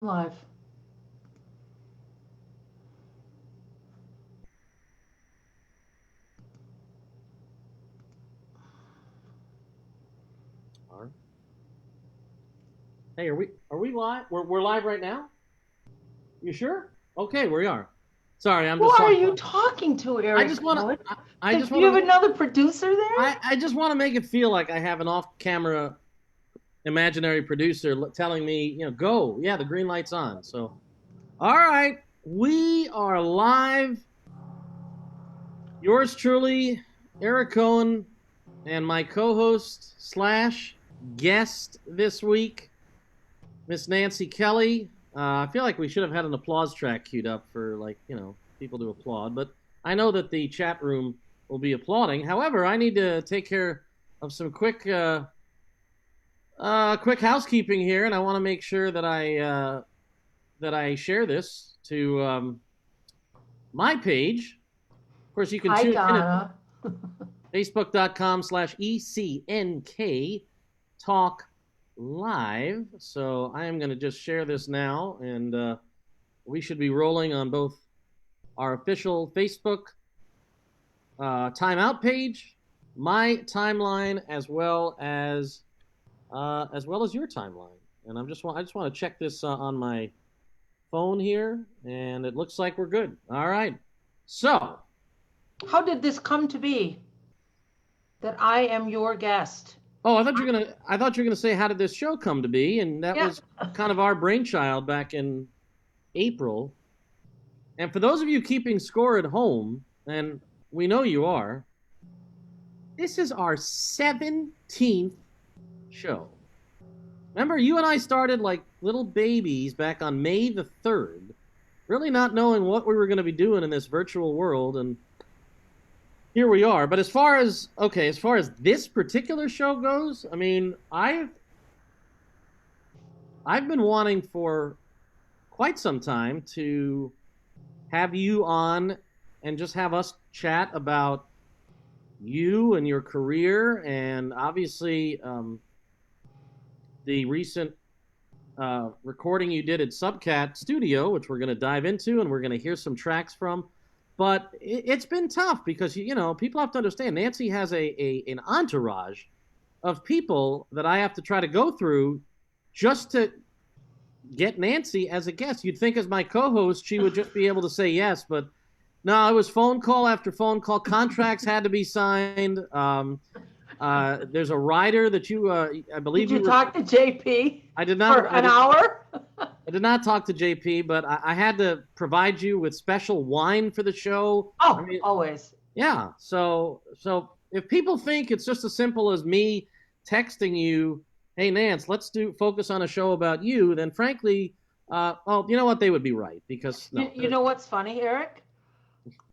Live. Hey, are we live? We're live right now? You sure? Okay, we are. Sorry, I'm Who just are talking. you talking to, Eric? I just want to. I just Do you want have to. another producer there? I just want to make it feel like I have an off-camera imaginary producer telling me, go. Yeah, the green light's on. So, all right, we are live. Yours truly, Eric Cohen, and my co-host slash guest this week, Miss Nancy Kelly. I feel like we should have had an applause track queued up for, people to applaud, but I know that the chat room will be applauding. However, I need to take care of some quick housekeeping here, and I want to make sure that I share this to my page. Of course, you can Hi, tune in Donna. at facebook.com/ECNK Talk Live. So I am going to just share this now, and we should be rolling on both our official Facebook TimeOut page, my timeline, as well as your timeline. And I just want to check this on my phone here, and it looks like we're good. All right. So, how did this come to be that I am your guest? Oh, I thought you were gonna say, how did this show come to be? And that was kind of our brainchild back in April. And for those of you keeping score at home, and we know you are, this is our 17th show. Remember, you and I started like little babies back on May the 3rd, really not knowing what we were going to be doing in this virtual world, and here we are. But as far as this particular show goes, I mean, I've been wanting for quite some time to have you on and just have us chat about you and your career, and obviously the recent recording you did at Subcat Studio, which we're going to dive into and we're going to hear some tracks from. But it's been tough because, people have to understand, Nancy has an entourage of people that I have to try to go through just to get Nancy as a guest. You'd think as my co-host, she would just be able to say yes, but no, it was phone call after phone call. Contracts had to be signed. There's a writer that I believe Did you talk to JP? I did not. For an hour? I did not talk to JP, but I had to provide you with special wine for the show. Oh, I mean, always. Yeah. So if people think it's just as simple as me texting you, "Hey Nance, let's focus on a show about you," then frankly, well, you know what? They would be right, because no, you know what's funny, Eric?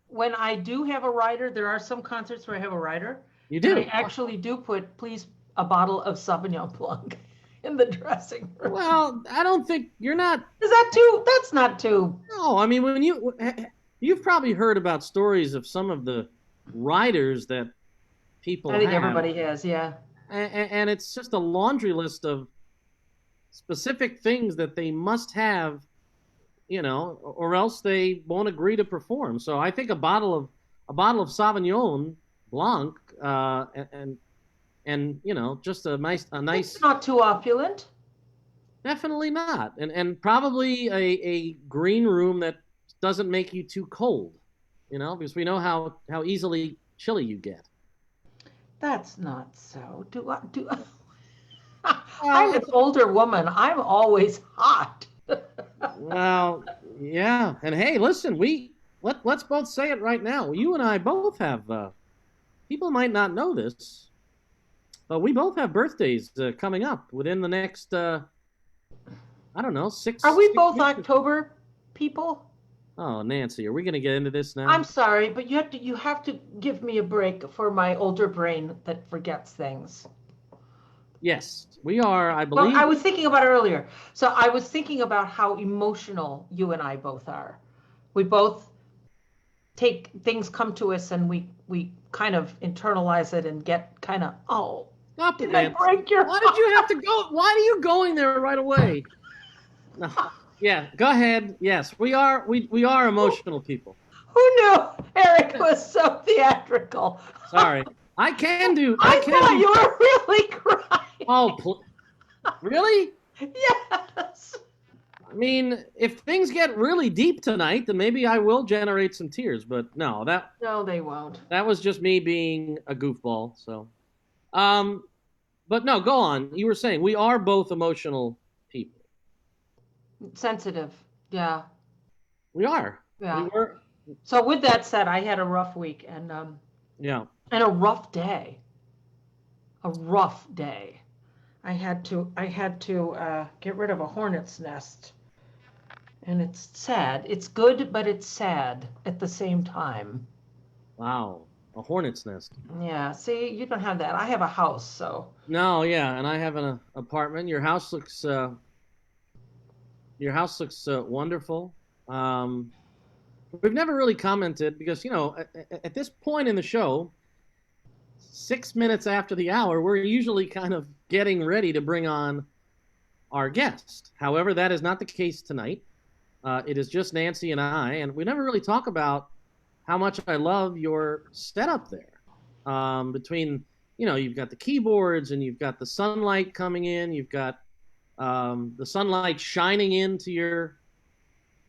When I do have a writer, there are some concerts where I have a writer. You do. I actually do put, please, a bottle of Sauvignon Blanc in the dressing room. Well, I don't think you're not. Is that too? That's not too. No, I mean, when you've probably heard about stories of some of the writers that people I think have. everybody has, yeah. And it's just a laundry list of specific things that they must have, or else they won't agree to perform. So I think a bottle of Sauvignon Blanc, and just a nice. It's not too opulent. Definitely not, and probably a green room that doesn't make you too cold, because we know how easily chilly you get. That's not so. I'm an older woman. I'm always hot. Well, yeah, and hey, listen, let's both say it right now. You and I both have. People might not know this, but we both have birthdays coming up within the next. I don't know, 6. Are we both October people? Oh, Nancy, are we going to get into this now? I'm sorry, but you have to give me a break for my older brain that forgets things. Yes, we are, I believe. Well, I was thinking about it earlier. So I was thinking about how emotional you and I both are. We both take things come to us and we kind of internalize it and get kind of, oh, did I break your Why did you have to go? Why are you going there right away? No. Yeah, go ahead. Yes, we are emotional people. Who knew Eric was so theatrical? Sorry. I can do I I can thought do you were really crying. Oh, really? Yes. I mean, if things get really deep tonight, then maybe I will generate some tears, but no, No, they won't. that was just me being a goofball, so. Um but no, go on. You were saying we are both emotional people. Sensitive. Yeah. We are. We Yeah. were. So with that said, I had a rough week Yeah. and a rough day. A rough day. I had to get rid of a hornet's nest, and it's sad. It's good, but it's sad at the same time. Wow. A hornet's nest. Yeah. See, you don't have that. I have a house, so No, yeah, and I have an apartment. Your house looks wonderful. Um, we've never really commented because at this point in the show, 6 minutes after the hour, we're usually kind of getting ready to bring on our guest. However, that is not the case tonight. It is just Nancy and I, and we never really talk about how much I love your setup there. Between, you've got the keyboards and you've got the sunlight coming in, you've got the sunlight shining into your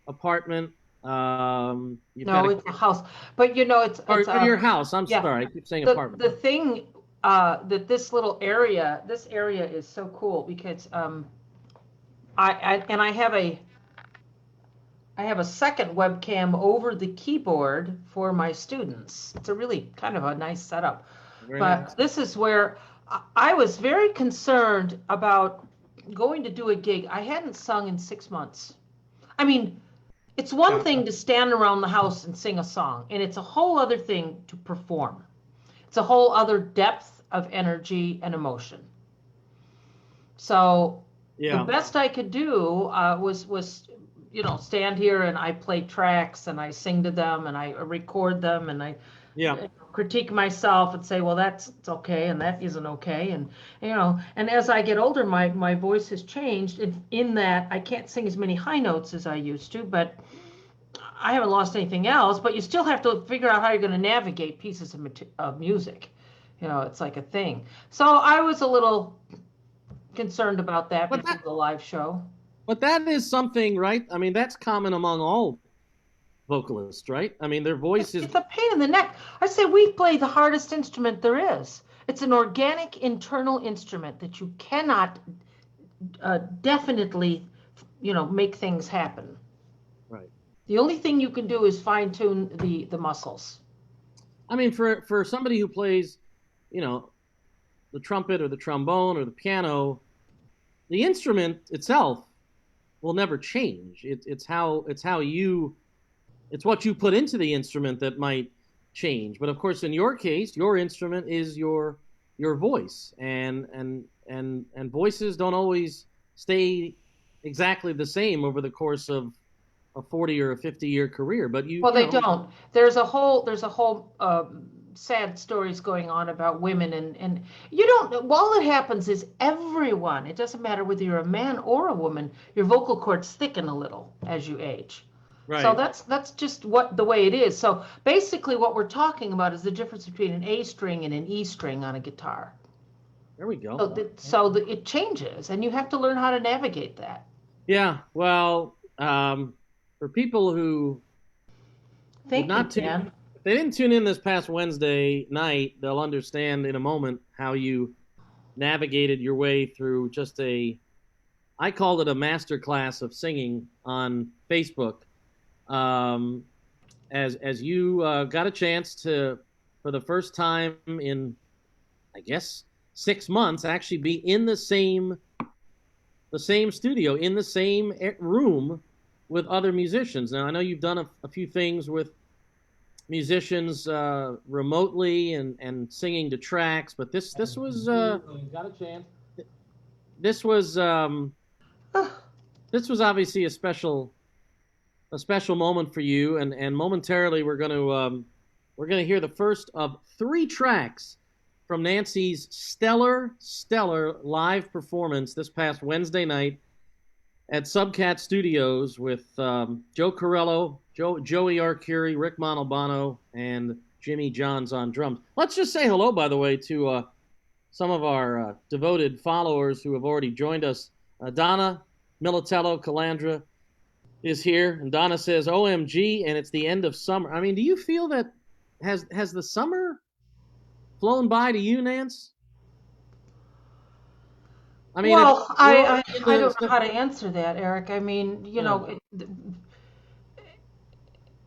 apartment. You've got no, it's a house. But it's or, it's or your house. I'm yeah. sorry, I keep saying The apartment. the thing that this area is so cool because I have a second webcam over the keyboard for my students. It's a really kind of a nice setup. Very But nice. this is where I was very concerned about going to do a gig. I hadn't sung in 6 months. I mean, it's one thing to stand around the house and sing a song, and it's a whole other thing to perform. It's a whole other depth of energy and emotion. So the best I could do was stand here and I play tracks and I sing to them and I record them and I critique myself and say, well, it's okay and that isn't okay. And and as I get older, my voice has changed in that I can't sing as many high notes as I used to, but I haven't lost anything else. But you still have to figure out how you're going to navigate pieces of music. It's like a thing. So I was a little concerned about that before the live show. But that is something, right? I mean, that's common among all vocalists, right? I mean, their voice is. It's a pain in the neck. I say we play the hardest instrument there is. It's an organic internal instrument that you cannot definitely, make things happen. Right. The only thing you can do is fine tune the muscles. I mean, for somebody who plays, the trumpet or the trombone or the piano, the instrument itself will never change. It's what you put into the instrument that might change. But of course, in your case, your instrument is your voice, and voices don't always stay exactly the same over the course of a 40 or a 50-year career. But they don't. There's a whole sad stories going on about women and you don't. All that happens is everyone. It doesn't matter whether you're a man or a woman. Your vocal cords thicken a little as you age. Right. So that's just the way it is. So basically, what we're talking about is the difference between an A string and an E string on a guitar. There we go. So it changes, and you have to learn how to navigate that. Yeah. Well, for people who Thank you, Dan. If they didn't tune in this past Wednesday night, they'll understand in a moment how you navigated your way through I called it a master class of singing on Facebook. As you got a chance to, for the first time in, I guess, 6 months, actually be in the same studio, in the same room with other musicians. Now, I know you've done a few things with musicians remotely and singing to tracks, but this was got a chance. This was obviously a special moment for you, and momentarily we're going to hear the first of 3 tracks from Nancy's stellar live performance this past Wednesday night at Subcat Studios with Joe Corello, Joey Arcuri, Rick Montalbano, and Jimmy Johns on drums. Let's just say hello, by the way, to some of our devoted followers who have already joined us. Donna Militello Calandra is here, and Donna says, "OMG!" and it's the end of summer. I mean, do you feel that has the summer flown by to you, Nance? I mean, Well, I don't know how to answer that, Eric. I mean,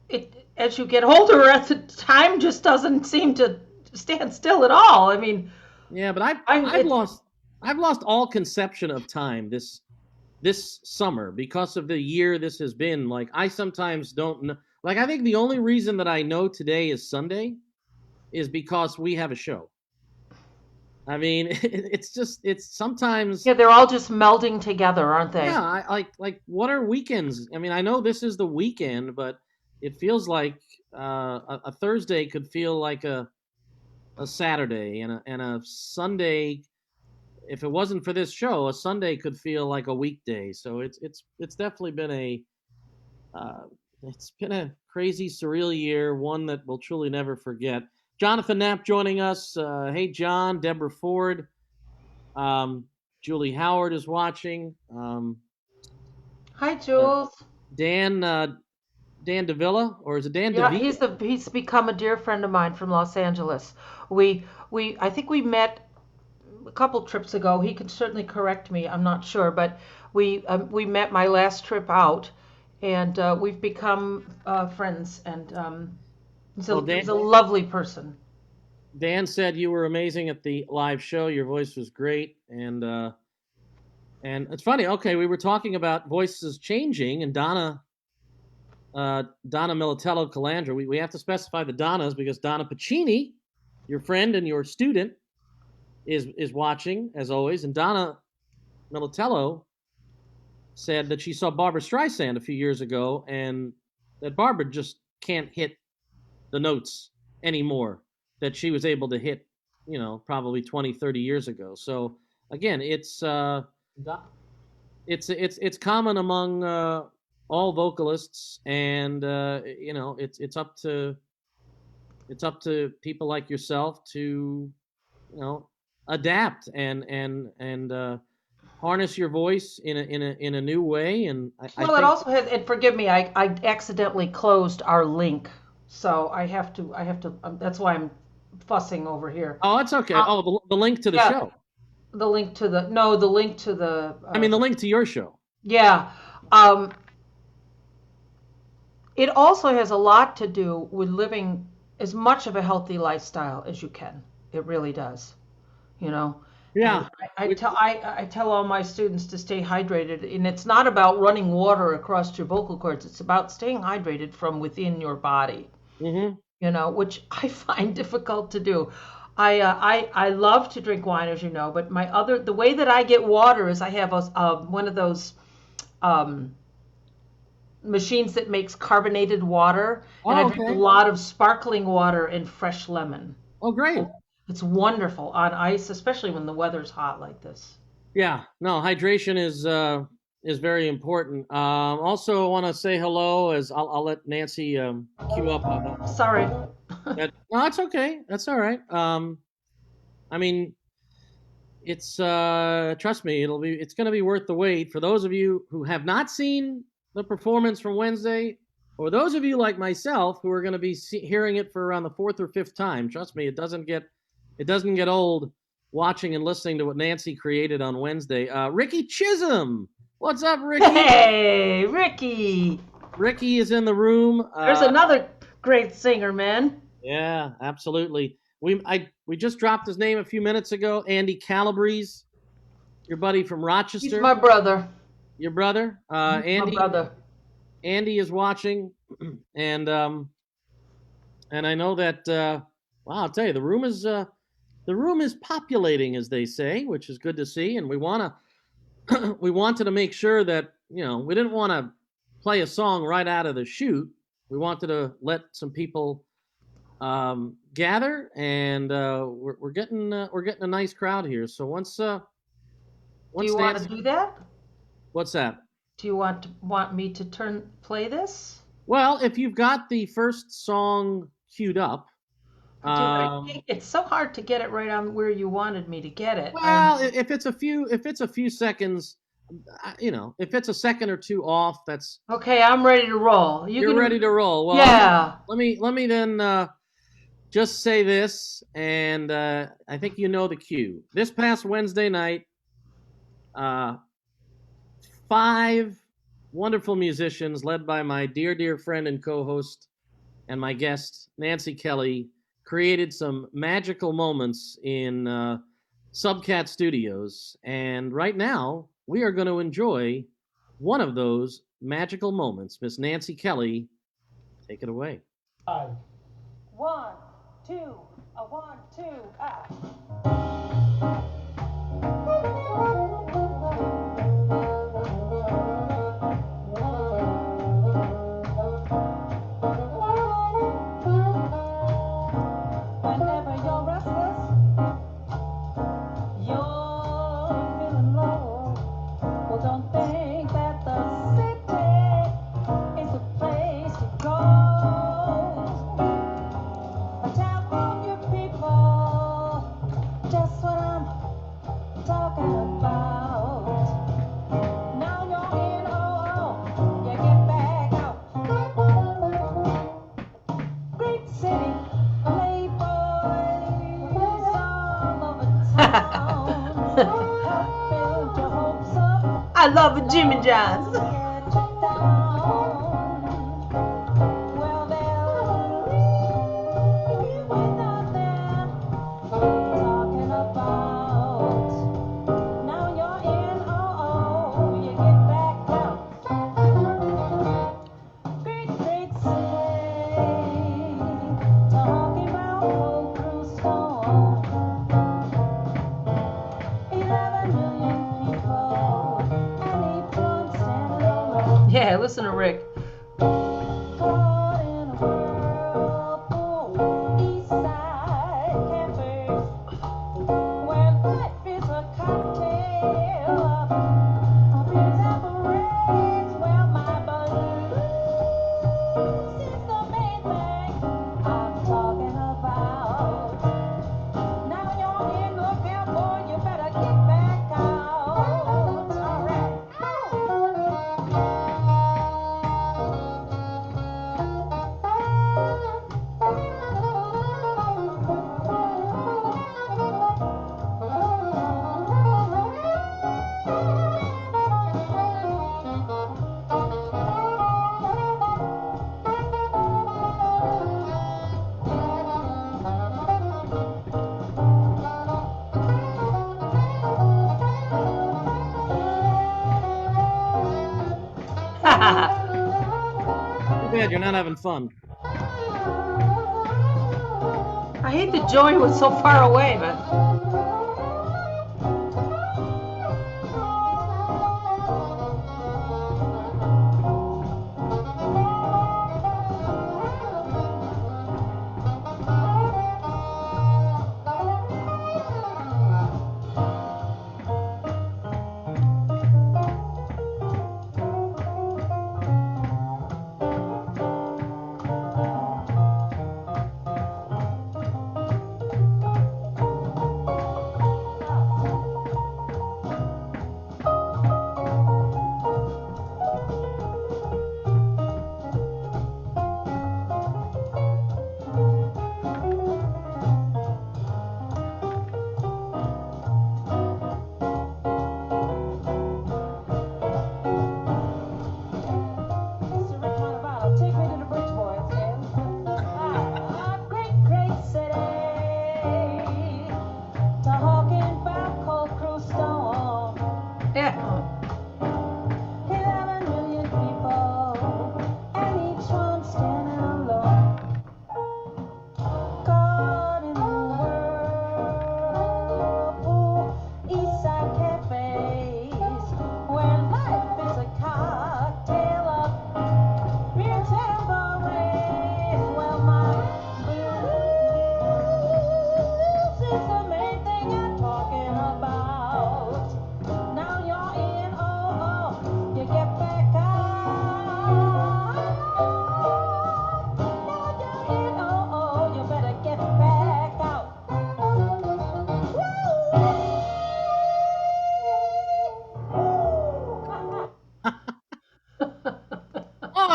it as you get older, at the time just doesn't seem to stand still at all. I mean, yeah, but I've lost all conception of time this summer because of the year this has been. Like, I sometimes don't know. Like, I think the only reason that I know today is Sunday is because we have a show. I mean, it's sometimes. Yeah, they're all just melding together, aren't they? Yeah, like what are weekends? I mean, I know this is the weekend, but it feels like a Thursday could feel like a Saturday, and a Sunday. If it wasn't for this show, a Sunday could feel like a weekday. So it's definitely been it's been a crazy, surreal year, one that we'll truly never forget. Jonathan Knapp joining us. Hey, John. Deborah Ford. Julie Howard is watching. Hi, Jules. Dan Davila, or is it Dan Yeah, DeVita? he's become a dear friend of mine from Los Angeles. I think we met a couple trips ago. He can certainly correct me. I'm not sure, but we met my last trip out, and we've become friends. And he's a lovely person. Dan said you were amazing at the live show. Your voice was great, and it's funny. Okay, we were talking about voices changing, and Donna Militello Calandra. We have to specify the Donnas because Donna Pacini, your friend and your student, is watching as always, and Donna Militello said that she saw Barbra Streisand a few years ago, and that Barbara just can't hit the notes anymore that she was able to hit, probably 20, 30 years ago. So again, it's common among all vocalists, and it's up to people like yourself to adapt and harness your voice in a new way. And Well, it also has, and forgive me, I accidentally closed our link, so I have to, that's why I'm fussing over here. Oh, it's okay. The link to the show. The link to the link to the. I mean, the link to your show. Yeah. It also has a lot to do with living as much of a healthy lifestyle as you can. It really does. Yeah. I tell all my students to stay hydrated, and it's not about running water across your vocal cords. It's about staying hydrated from within your body. Mm-hmm. Which I find difficult to do. I love to drink wine, as you know, but the way that I get water is I have one of those machines that makes carbonated water, and I drink a lot of sparkling water and fresh lemon. Oh, great. It's wonderful on ice, especially when the weather's hot like this. Yeah, no, hydration is very important. Also, I want to say hello as I'll let Nancy queue up. Sorry. No, it's okay. That's all right. I mean, it's trust me, it's going to be worth the wait. For those of you who have not seen the performance from Wednesday, or those of you like myself who are going to be hearing it for around the fourth or fifth time, trust me, it doesn't get old watching and listening to what Nancy created on Wednesday. Ricky Chisholm. What's up, Ricky? Hey, Ricky. Ricky is in the room. There's another great singer, man. Yeah, absolutely. We just dropped his name a few minutes ago. Andy Calabrese, your buddy from Rochester. He's my brother. Your brother? Andy. My brother. Andy is watching, and I know that. Wow, I'll tell you, the room is populating, as they say, which is good to see. And we wanted to make sure that we didn't want to play a song right out of the chute. We wanted to let some people gather, and we're getting a nice crowd here. So once do you want to do that? What's that? Do you want me to play this? Well, if you've got the first song queued up, I do, but um, it's so hard to get it right on where you wanted me to get it. well, if it's a few seconds, if it's a second or two off, that's Okay, I'm ready to roll. you're ready to roll. Well, Yeah. let me then just say this, and I think you know the cue. This past Wednesday night, uh, five wonderful musicians, led by my dear friend and co-host and my guest Nancy Kelly, created some magical moments in Subcat Studios, and right now we are going to enjoy one of those magical moments. Miss Nancy Kelly, take it away. 1, 2, 1, 2, ah. Whenever you're restless, you're feeling low. Well, don't think that the city is the place to go. Tell all your people just what I'm talking about. Now you're in, you get back out. Great city, playboys all over town. Help build your hopes up. I love it, Jimmy John's. Well, they'll leave you without them talking about. Now you're in, you get back out. Great city, talking about cold through storm. 11 million people, and each one standing alone. Yeah, listen to Rick. Caught in a whirlpool, east side campers, where life is a cocktail of beers and parades. Well, my blues is the main thing I'm talking about. Now you're in, look out, boy, you better get back out. All right. Too bad you're not having fun. I hate the joy was so far away, but.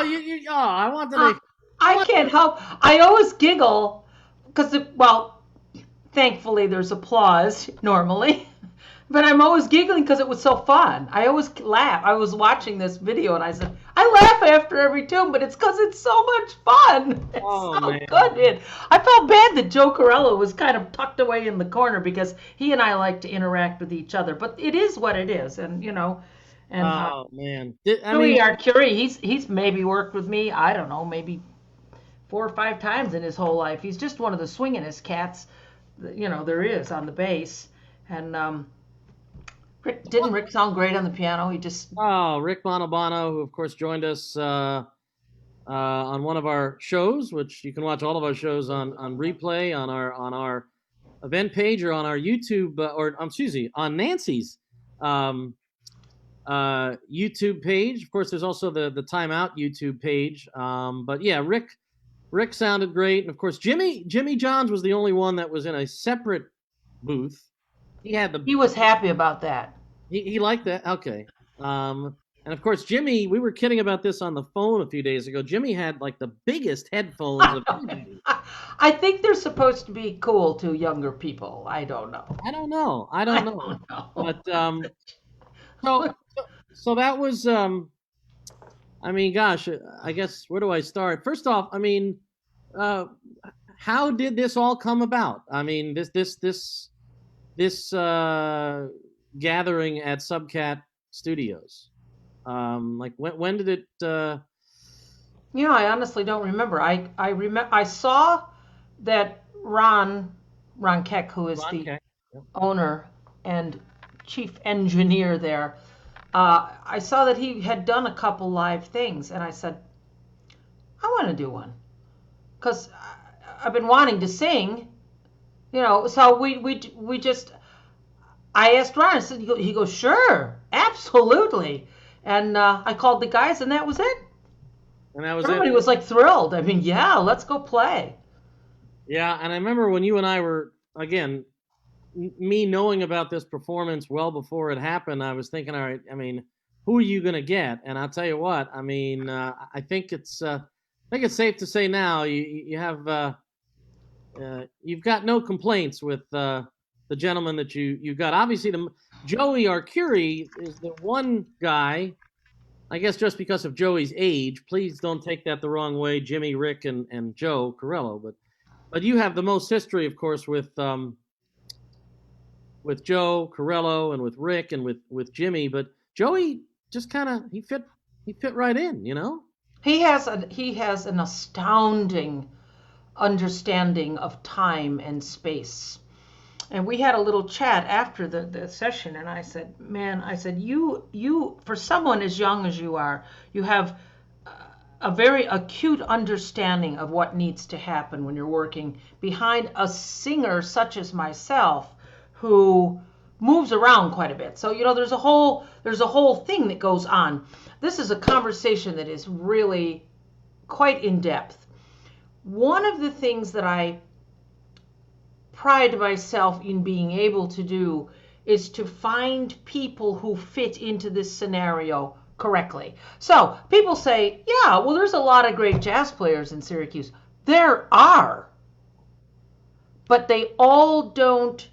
I want to Uh, make. I can't help. I always giggle because, well, thankfully there's applause normally, but I'm always giggling because it was so fun. I always laugh. I was watching this video and I said, I laugh after every tune, but it's because it's so much fun. It's Oh so man. good. I felt bad that Joe Corello was kind of tucked away in the corner because he and I like to interact with each other, but it is what it is. And, and Oh man. I mean, Louis Arcuri, he's maybe worked with me, I don't know, maybe 4 or 5 times in his whole life. He's just one of the swinginest cats, there is on the bass. And didn't Rick sound great on the piano? He just Rick Montalbano, who of course joined us on one of our shows, which you can watch all of our shows on replay on our event page or on our YouTube excuse me, on Nancy's um, YouTube page. Of course, there's also the TimeOut YouTube page. But yeah, Rick sounded great, and of course Jimmy Johns was the only one that was in a separate booth. He was happy about that. He liked that. Okay. And of course Jimmy, we were kidding about this on the phone a few days ago. Jimmy had like the biggest headphones of anybody. I think they're supposed to be cool to younger people. I don't know. I don't know. But so that was I mean, gosh, I guess where do I start? First off, I mean, how did this all come about? I mean, this gathering at Subcat Studios. Like when did it? I honestly don't remember. I saw that Ron Keck, who is the Keck. Yep. owner and chief engineer there. I saw that he had done a couple live things, and I said, I want to do one because I've been wanting to sing, So we just. I asked Ron. I said, he goes, sure, absolutely, and I called the guys, and that was it. And that was Everybody was like thrilled. I mean, yeah, let's go play. Yeah, and I remember when you and I were again. Me knowing about this performance well before it happened, I was thinking, all right, I mean, who are you going to get? And I'll tell you what, I mean, I think it's safe to say now you have you've got no complaints with the gentleman that you got. Obviously, Joey Arcuri is the one guy. I guess just because of Joey's age, please don't take that the wrong way, Jimmy, Rick, and Joe Corello, but you have the most history, of course, with Joe Corello and with Rick and with Jimmy, but Joey just kind of he fit right in, He has an astounding understanding of time and space. And we had a little chat after the session, and I said, you for someone as young as you are, you have a very acute understanding of what needs to happen when you're working behind a singer such as myself, who moves around quite a bit. So, there's a whole thing that goes on. This is a conversation that is really quite in depth. One of the things that I pride myself in being able to do is to find people who fit into this scenario correctly. So, people say, yeah, well, there's a lot of great jazz players in Syracuse. There are. But they all don't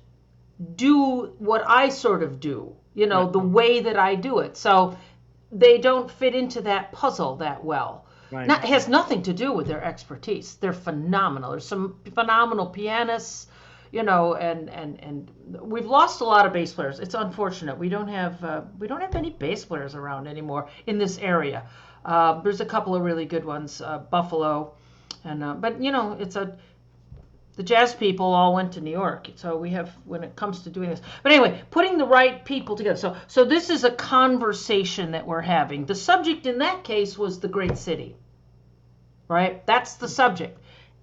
do what I sort of do, the way that I do it. So they don't fit into that puzzle that well. Right. It has nothing to do with their expertise. They're phenomenal. There's some phenomenal pianists, and we've lost a lot of bass players. It's unfortunate. We don't have many bass players around anymore in this area. There's a couple of really good ones, Buffalo, and but the jazz people all went to New York, so we have, when it comes to doing this. But anyway, putting the right people together. So this is a conversation that we're having. The subject in that case was the great city, right? That's the subject.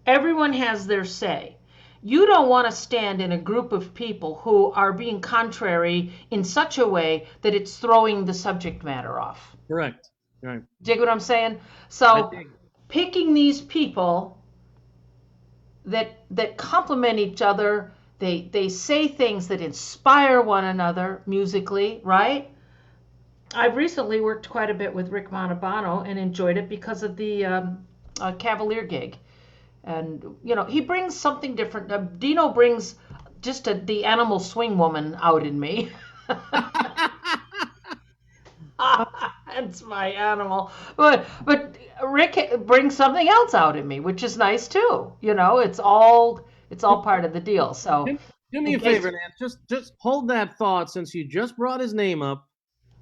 Everyone has their say. You don't want to stand in a group of people who are being contrary in such a way that it's throwing the subject matter off. Correct. Right. Dig what I'm saying? So picking these people that complement each other, they say things that inspire one another musically, right? I've recently worked quite a bit with Rick Montalbano and enjoyed it because of the Cavalier gig. And, he brings something different. Dino brings just the animal swing woman out in me. That's my animal. But Rick brings something else out in me, which is nice too. It's all part of the deal. So Do me in a case favor, Nance. Just hold that thought since you just brought his name up.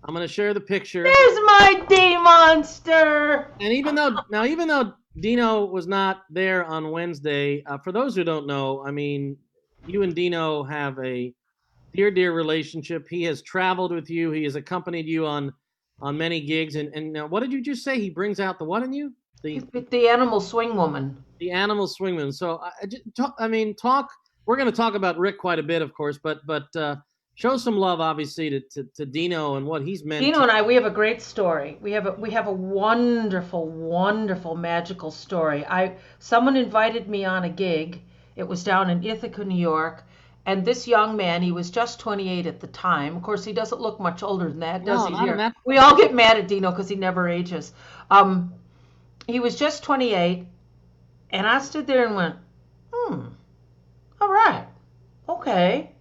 I'm going to share the picture. there's my D monster. And even though Dino was not there on Wednesday, for those who don't know, I mean, you and Dino have a dear, dear relationship. He has traveled with you. He has accompanied you on many gigs. And what did you just say? He brings out the what in you? The The animal swing woman. the animal swingman. So I mean, talk. We're going to talk about Rick quite a bit, of course, but show some love, obviously, to Dino and what he's meant. Dino and I, we have a great story. We have a wonderful, wonderful, magical story. Someone invited me on a gig. It was down in Ithaca, New York, and this young man, he was just 28 at the time. Of course, he doesn't look much older than that, does No, he? not in Here, that. we all get mad at Dino because he never ages. Um, he was just 28, and I stood there and went, all right, okay.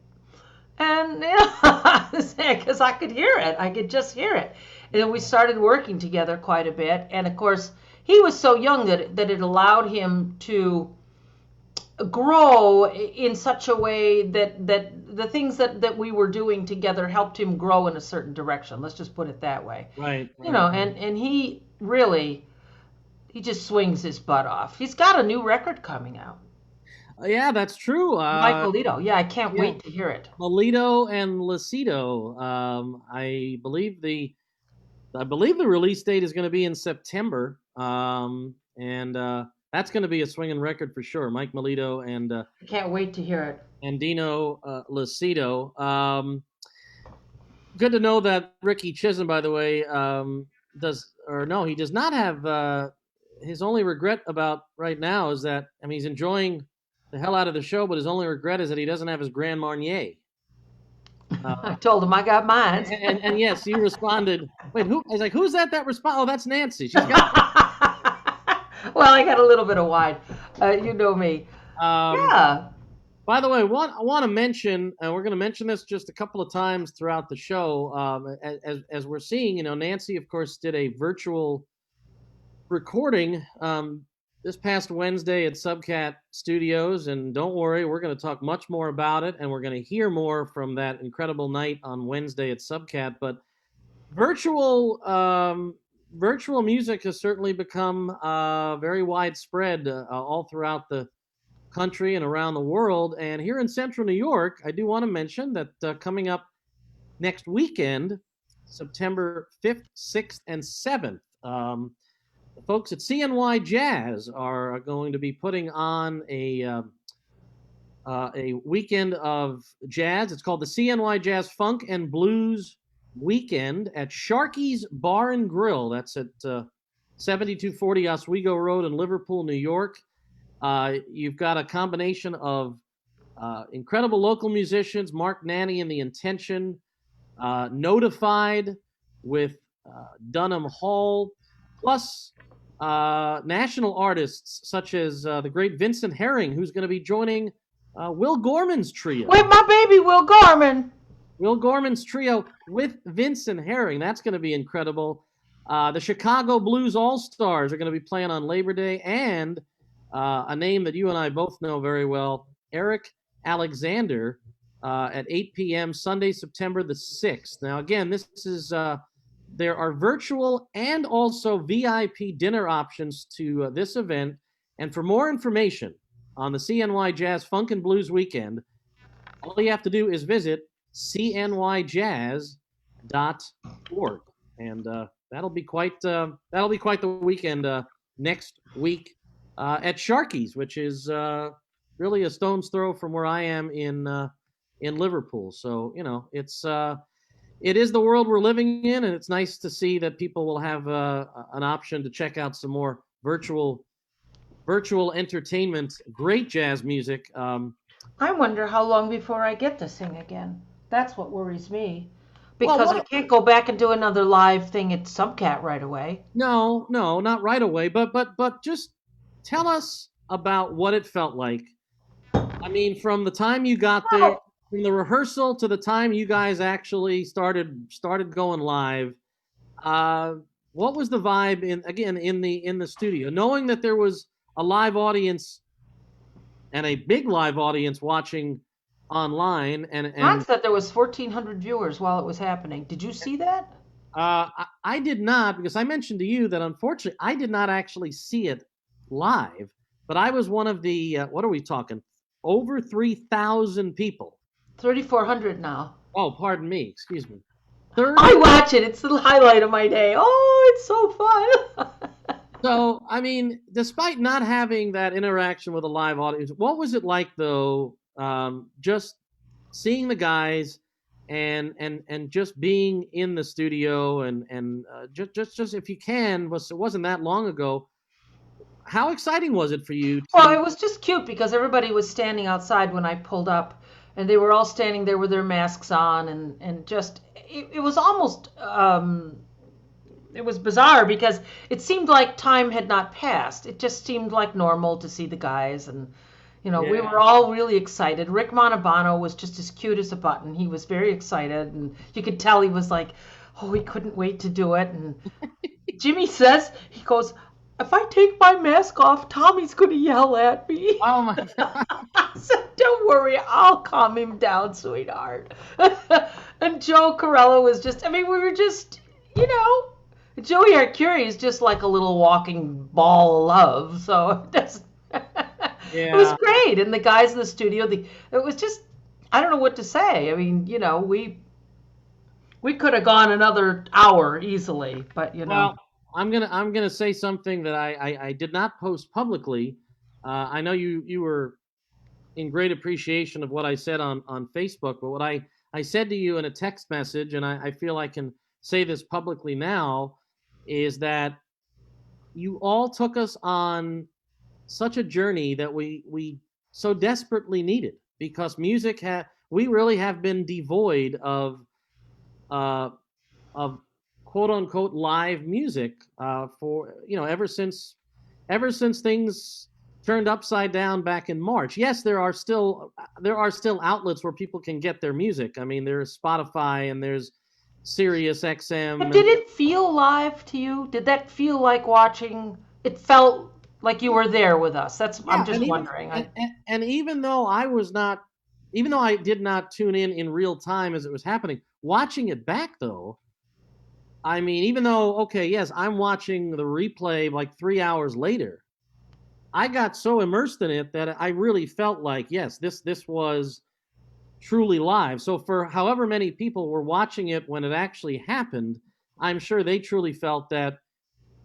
And because I could hear it, I could just hear it. And then we started working together quite a bit. And of course, he was so young that it allowed him to grow in such a way that the things that we were doing together helped him grow in a certain direction. Let's just put it that way. Right. And he really, he just swings his butt off. He's got a new record coming out. Yeah, that's true. Mike Polito. Yeah, I can't wait to hear it. Melito and Lucido. I believe the release date is going to be in September, and that's going to be a swinging record for sure. Mike Melito I can't wait to hear it. and Dino Lucido. Good to know that Ricky Chisholm, by the way, he does not have. His only regret about right now is that he's enjoying the hell out of the show, but his only regret is that he doesn't have his Grand Marnier. I told him I got mine. And yes, you responded. Wait, who? I was like, who's that? That respond? Oh, that's Nancy. She's got. Well, I got a little bit of wine. You know me. Yeah. By the way, I want to mention, and we're going to mention this just a couple of times throughout the show, as we're seeing. Nancy, of course, did a virtual recording this past Wednesday at Subcat Studios, and don't worry, we're going to talk much more about it, and we're going to hear more from that incredible night on Wednesday at Subcat. But virtual music has certainly become very widespread all throughout the country and around the world. And here in Central New York, I do want to mention that coming up next weekend, September 5th, 6th, and 7th, the folks at CNY Jazz are going to be putting on a weekend of jazz. It's called the CNY Jazz Funk and Blues Weekend at Sharky's Bar and Grill. That's at 7240 Oswego Road in Liverpool, New York. You've got a combination of incredible local musicians, Mark Nanny and the Intention, Notified with Dunham Hall, plus national artists such as the great Vincent Herring, who's going to be joining Will Gorman's trio. With my baby, Will Gorman. Will Gorman's trio with Vincent Herring. That's going to be incredible. The Chicago Blues All-Stars are going to be playing on Labor Day, and a name that you and I both know very well, Eric Alexander, at 8 p.m. Sunday, September the 6th. Now, again, this is there are virtual and also VIP dinner options to this event. And for more information on the CNY Jazz Funk and Blues Weekend, all you have to do is visit cnyjazz.org, and that'll be quite the weekend next week at Sharky's, which is really a stone's throw from where I am in Liverpool. So it is the world we're living in, and it's nice to see that people will have an option to check out some more virtual entertainment, great jazz music. I wonder how long before I get to sing again. That's what worries me. Well, because I can't go back and do another live thing at Subcat right away. no, no, not right away, but just tell us about what it felt like. I mean, from the time you got there, Well, from the rehearsal to the time you guys actually started going live. Uh, what was the vibe in the studio, knowing that there was a live audience and a big live audience watching online, Ron and said there was 1,400 viewers while it was happening. Did you see that? I did not, because I mentioned to you that unfortunately I did not actually see it live, but I was one of the what are we talking? Over 3,000 people. 3,400 now. Oh, pardon me. Excuse me. I 30. watch it. It's the highlight of my day. Oh, it's so fun. So, I mean, despite not having that interaction with a live audience, what was it like though? Just seeing the guys and just being in the studio and just if you can, it wasn't that long ago. How exciting was it for you Well, to? it was just cute because everybody was standing outside when I pulled up, and they were all standing there with their masks on, and just it was almost it was bizarre because it seemed like time had not passed. It just seemed like normal to see the guys, and we Yeah, were all really excited. Rick Montalbano was just as cute as a button. He was very excited, and you could tell he was like, oh, he couldn't wait to do it. And Jimmy says, he goes, if I take my mask off, Tommy's going to yell at me. oh my God. I said, don't worry, I'll calm him down, sweetheart. And Joe Corello was just, I mean, we were just, Joey Arcuri is just like a little walking ball of love. So it was Yeah. great. And the guys in the studio, it was just, I don't know what to say. I mean, we could have gone another hour easily, but Well, I'm gonna say something that I did not post publicly. I know you were in great appreciation of what I said on Facebook, but what I said to you in a text message, and I feel I can say this publicly now, is that you all took us on such a journey that we so desperately needed, because we really have been devoid uh, of quote unquote live music for ever since things turned upside down back in March. Yes, there are still outlets where people can get their music. I mean, there's Spotify and there's Sirius but XM, did and it feel live to you? Did that feel like watching? It felt like you were there with us. I'm yeah, just wondering. and even though even though I did not tune in real time as it was happening, watching it back though, I mean, even though, okay, yes, I'm watching the replay like 3 hours later, I got so immersed in it that I really felt like, yes, this was truly live. So for however many people were watching it when it actually happened, I'm sure they truly felt that,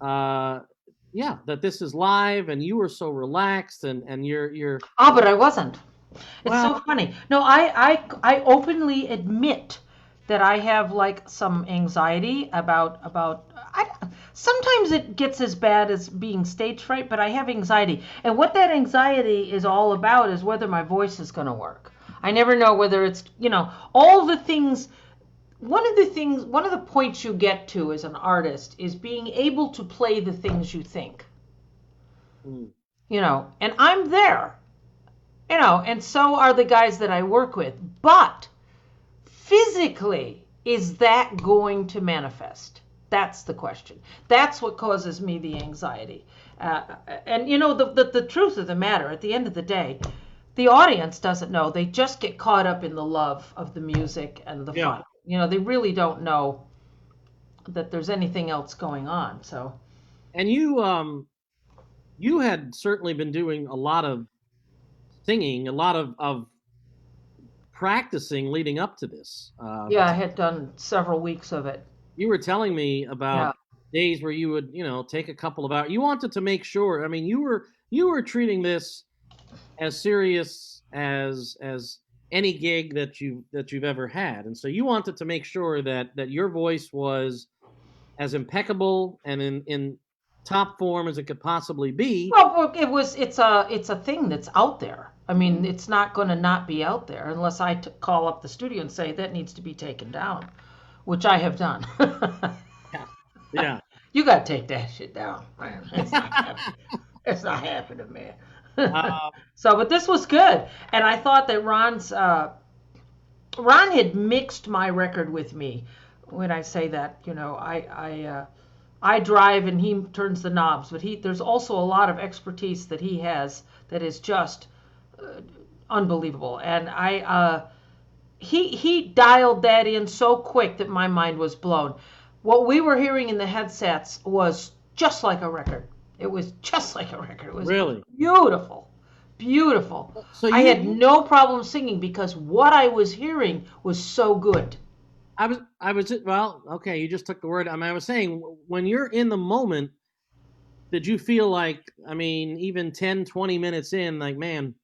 uh, yeah, that this is live, and you were so relaxed, and you're Ah, but I wasn't. It's so well, funny. No, I openly admit that I have like some anxiety about. Sometimes it gets as bad as being stage fright, but I have anxiety, and what that anxiety is all about is whether my voice is going to work. I never know whether it's all the things. One of the points you get to as an artist is being able to play the things you think. mm, And I'm there. And so are the guys that I work with. But physically, is that going to manifest? That's the question. That's what causes me the anxiety. And the truth of the matter, at the end of the day, the audience doesn't know. They just get caught up in the love of the music and the yeah. fun. They really don't know that there's anything else going on. So And you had certainly been doing a lot of singing, a lot of practicing leading up to this. yeah, I had done several weeks of it. You were telling me Yeah. about days where you would, take a couple of hours. You wanted to make sure. I mean, you were treating this as serious as any gig that you've ever had, and so you wanted to make sure that your voice was as impeccable and in top form as it could possibly be. Well, it's a thing that's out there. I mean, it's not going to not be out there unless I call up the studio and say that needs to be taken down. which I have done. Yeah. Yeah. You got to take that shit down, man. It's not happening, man. Uh, So, but this was good, and I thought that Ron had mixed my record with me. When I say that, I drive and he turns the knobs, but there's also a lot of expertise that he has that is just unbelievable. And he dialed that in so quick that my mind was blown. What we were hearing in the headsets was just like a record. It was just like a record. It was really beautiful. Beautiful. So I had no problem singing because what I was hearing was so good. Well, okay, you just took the word. I mean, I was saying, when you're in the moment, did you feel like, I mean, even 10, 20 minutes in, like, man,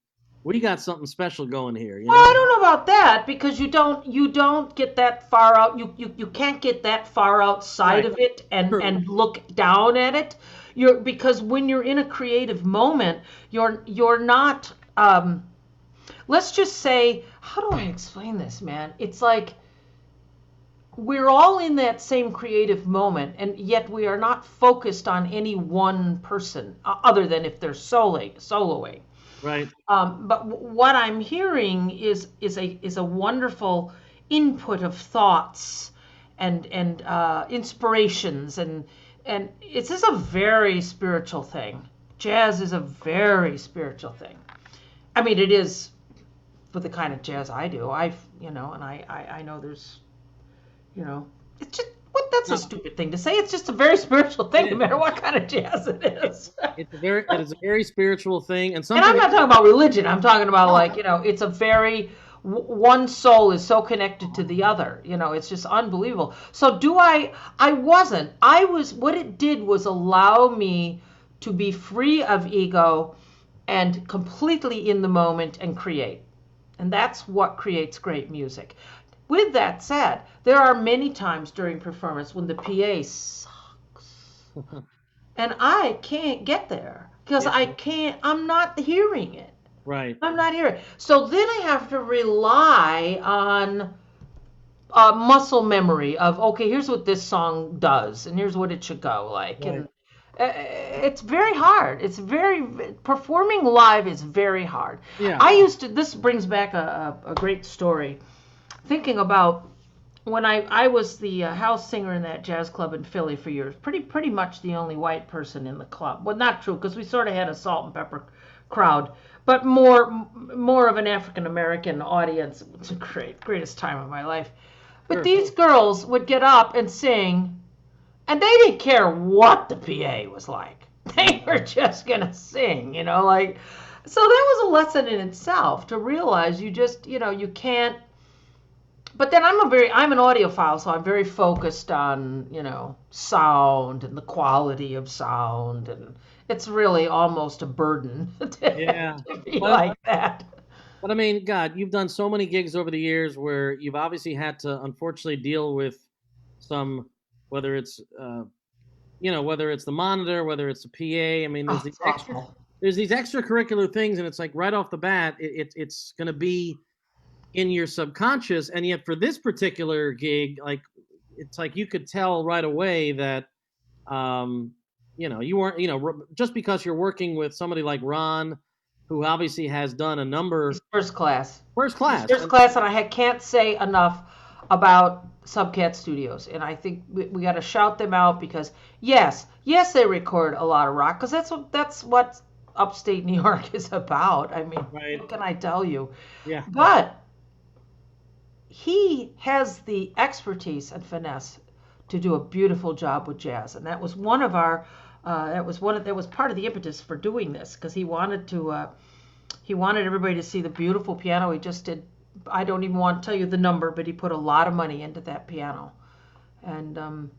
we got something special going here, you Well, know? I don't know about that because you don't get that far out. You can't get that far outside Right. of it and True. and look down at it. Because when you're in a creative moment, you're not. Let's just say, how do I explain this, man? It's like we're all in that same creative moment, and yet we are not focused on any one person, other than if they're soloing. Right. But what I'm hearing is a wonderful input of thoughts and inspirations, and it's just a very spiritual thing. Jazz is a very spiritual thing. I mean, it is for the kind of jazz I do. And I know there's, it's just what that's a stupid thing to say. It's just a very spiritual thing, no matter what kind of jazz it is. It is a very spiritual thing, and And something. I'm not talking about religion. I'm talking about it's a very one soul is so connected to the other. It's just unbelievable. So I wasn't. I was. What it did was allow me to be free of ego and completely in the moment and create. And that's what creates great music. With that said, there are many times during performance when the PA sucks. And I can't get there because I'm not hearing it. Right. I'm not hearing it. So then I have to rely on muscle memory of, okay, here's what this song does and here's what it should go like. Right. And it's very hard. Performing live is very hard. Yeah. This brings back a great story. Thinking about when I was the house singer in that jazz club in Philly for years, pretty much the only white person in the club. Well, not true, because we sort of had a salt and pepper crowd, but more of an African American audience. It was the greatest time of my life. But Sure. these girls would get up and sing, and they didn't care what the PA was like. They were just gonna sing, like. So that was a lesson in itself to realize you just, you can't. But then I'm an audiophile, so I'm very focused on, sound and the quality of sound, and it's really almost a burden to be like that. But I mean, God, you've done so many gigs over the years where you've obviously had to, unfortunately, deal with some, whether it's, whether it's the monitor, whether it's the PA. I mean, there's these extracurricular things, and it's like right off the bat, it's going to be in your subconscious, and yet for this particular gig, like it's like you could tell right away that you weren't, just because you're working with somebody like Ron, who obviously has done a number. He's first class, and I can't say enough about Subcat Studios, and I think we got to shout them out because yes, they record a lot of rock because that's what upstate New York is about. I mean, right. What can I tell you? Yeah. But he has the expertise and finesse to do a beautiful job with jazz, and that was one of our. That was part of the impetus for doing this because he wanted everybody to see the beautiful piano he just did. I don't even want to tell you the number, but he put a lot of money into that piano, and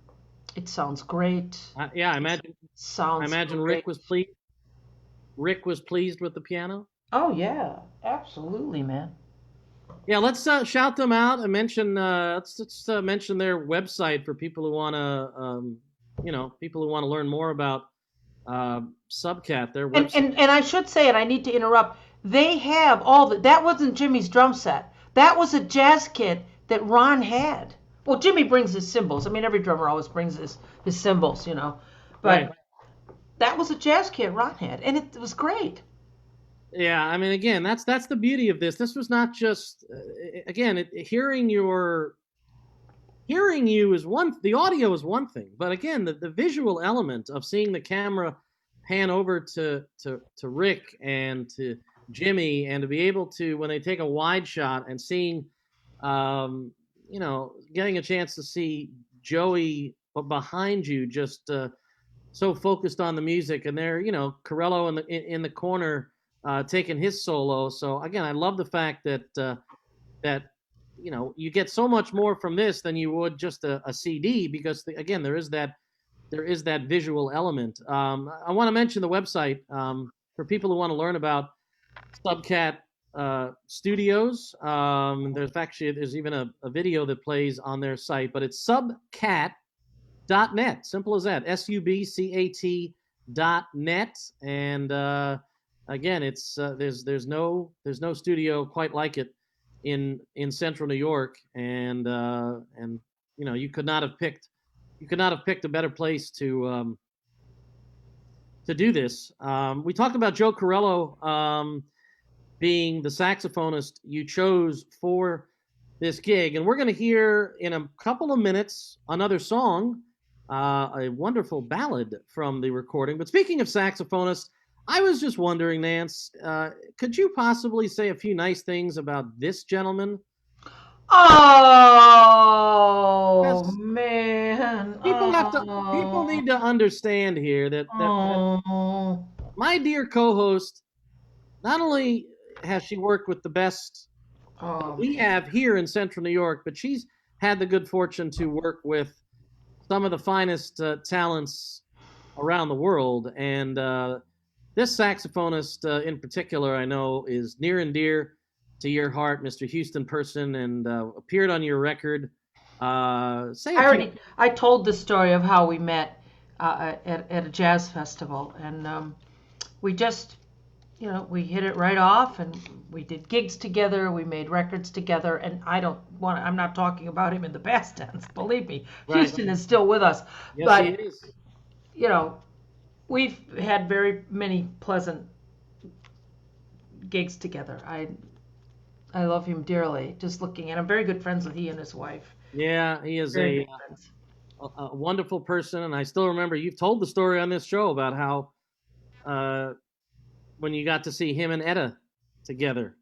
it sounds great. I imagine. Sounds. I imagine great. Rick was pleased. Rick was pleased with the piano. Oh yeah, absolutely, man. Yeah, let's shout them out and mention. Let's mention their website for people who want to, people who want to learn more about Subcat. Their website. And I should say, and I need to interrupt. They have all that wasn't Jimmy's drum set. That was a jazz kit that Ron had Well, Jimmy brings his cymbals. I mean, every drummer always brings his cymbals, you know. But Right. that was a jazz kit Ron had, and it was great. Yeah, I mean, again, that's the beauty of this. This was not just again, hearing you is the audio is one thing, but again, the visual element of seeing the camera pan over to Rick and to Jimmy, and to be able to, when they take a wide shot and seeing, getting a chance to see Joey behind you, just so focused on the music, and there, Corello in the corner taking his solo. So again, I love the fact that you get so much more from this than you would just a CD, because again, there is that visual element. I want to mention the website for people who want to learn about Subcat Studios. There's even a video that plays on their site, but it's subcat.net. Simple as that. subcat.net. And again, it's there's no studio quite like it in Central New York, and you could not have picked a better place to do this. We talked about Joe Corello being the saxophonist you chose for this gig, and we're going to hear in a couple of minutes another song, a wonderful ballad from the recording. But speaking of saxophonists, I was just wondering, Nance, could you possibly say a few nice things about this gentleman? Oh Because man! people need to understand here that Oh. my dear co-host, not only has she worked with the best we have here in Central New York, but she's had the good fortune to work with some of the finest talents around the world. And this saxophonist in particular, I know, is near and dear to your heart, Mr. Houston Person, and appeared on your record. I told the story of how we met at a jazz festival, and we just, we hit it right off, and we did gigs together, we made records together, and I'm not talking about him in the past tense, believe me. Right. Houston is still with us. Yes, but, he is. We've had very many pleasant gigs together. I love him dearly. Just looking at him, very good friends with he and his wife. Yeah, he is a wonderful person, and I still remember you've told the story on this show about how when you got to see him and Etta together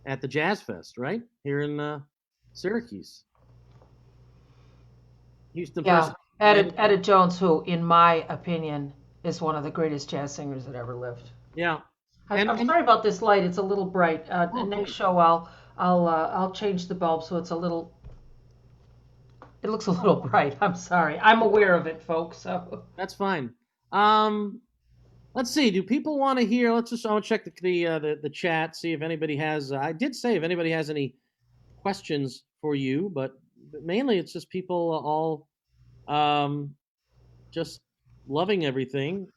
at the Jazz Fest, right here in Syracuse. Houston Person. Etta Jones, who, in my opinion, is one of the greatest jazz singers that ever lived. Yeah. I'm sorry about this light; it's a little bright. The next show, I'll change the bulb so it's a little. It looks a little bright. I'm sorry. I'm aware of it, folks. So that's fine. Let's see. Do people want to hear? I'll check the chat, see if anybody has. I did say if anybody has any questions for you, but mainly it's just people all just loving everything.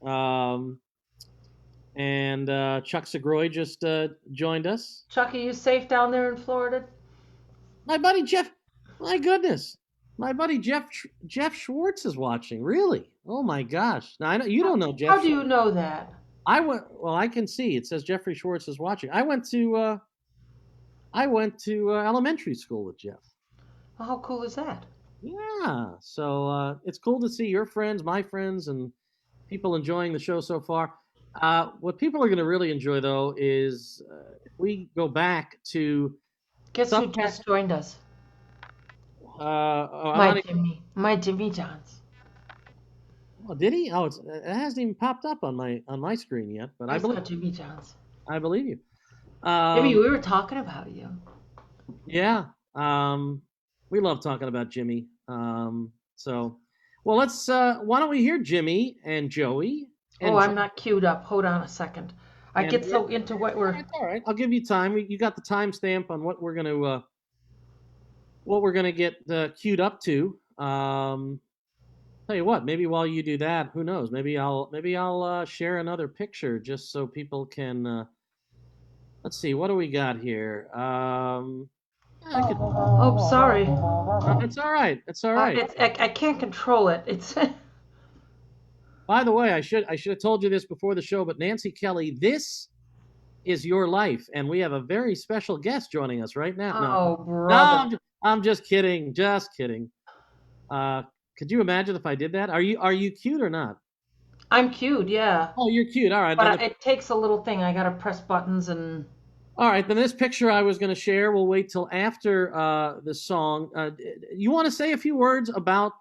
And Chuck Segroy just joined us. Chuck, are you safe down there in Florida? My buddy Jeff. My goodness. My buddy Jeff Schwartz is watching. Really? Oh my gosh! Now I know you don't know Jeff. How do you know that? Well, I can see it says Jeffrey Schwartz is watching. I went to elementary school with Jeff. Well, how cool is that? Yeah. So it's cool to see your friends, my friends, and people enjoying the show so far. What people are going to really enjoy, though, is if we go back to. Guess who just joined us? My Jimmy Johns. Oh, did he? Oh, it hasn't even popped up on my screen yet. But I believe Jimmy Johns. I believe you. Jimmy, we were talking about you. Yeah. We love talking about Jimmy. Well, let's. Why don't we hear Jimmy and Joey? And I'm not queued up. Hold on a second. I get so into what we're. All right. I'll give you time. You got the timestamp on what we're gonna get queued up to. Tell you what. Maybe while you do that, who knows? Maybe I'll share another picture just so people can. Let's see. What do we got here? I could, Oh, sorry. it's all right. It's all right. I can't control it. It's By the way, I should have told you this before the show, but Nancy Kelly, this is your life, and we have a very special guest joining us right now. oh, No, brother. I'm just kidding. Just kidding. Could you imagine if I did that? Are you cute or not? I'm cute, yeah. Oh, you're cute. All right. But Then the, it takes a little thing. I gotta press buttons and all right. Then this picture I was going to share. We'll wait till after the song. You want to say a few words about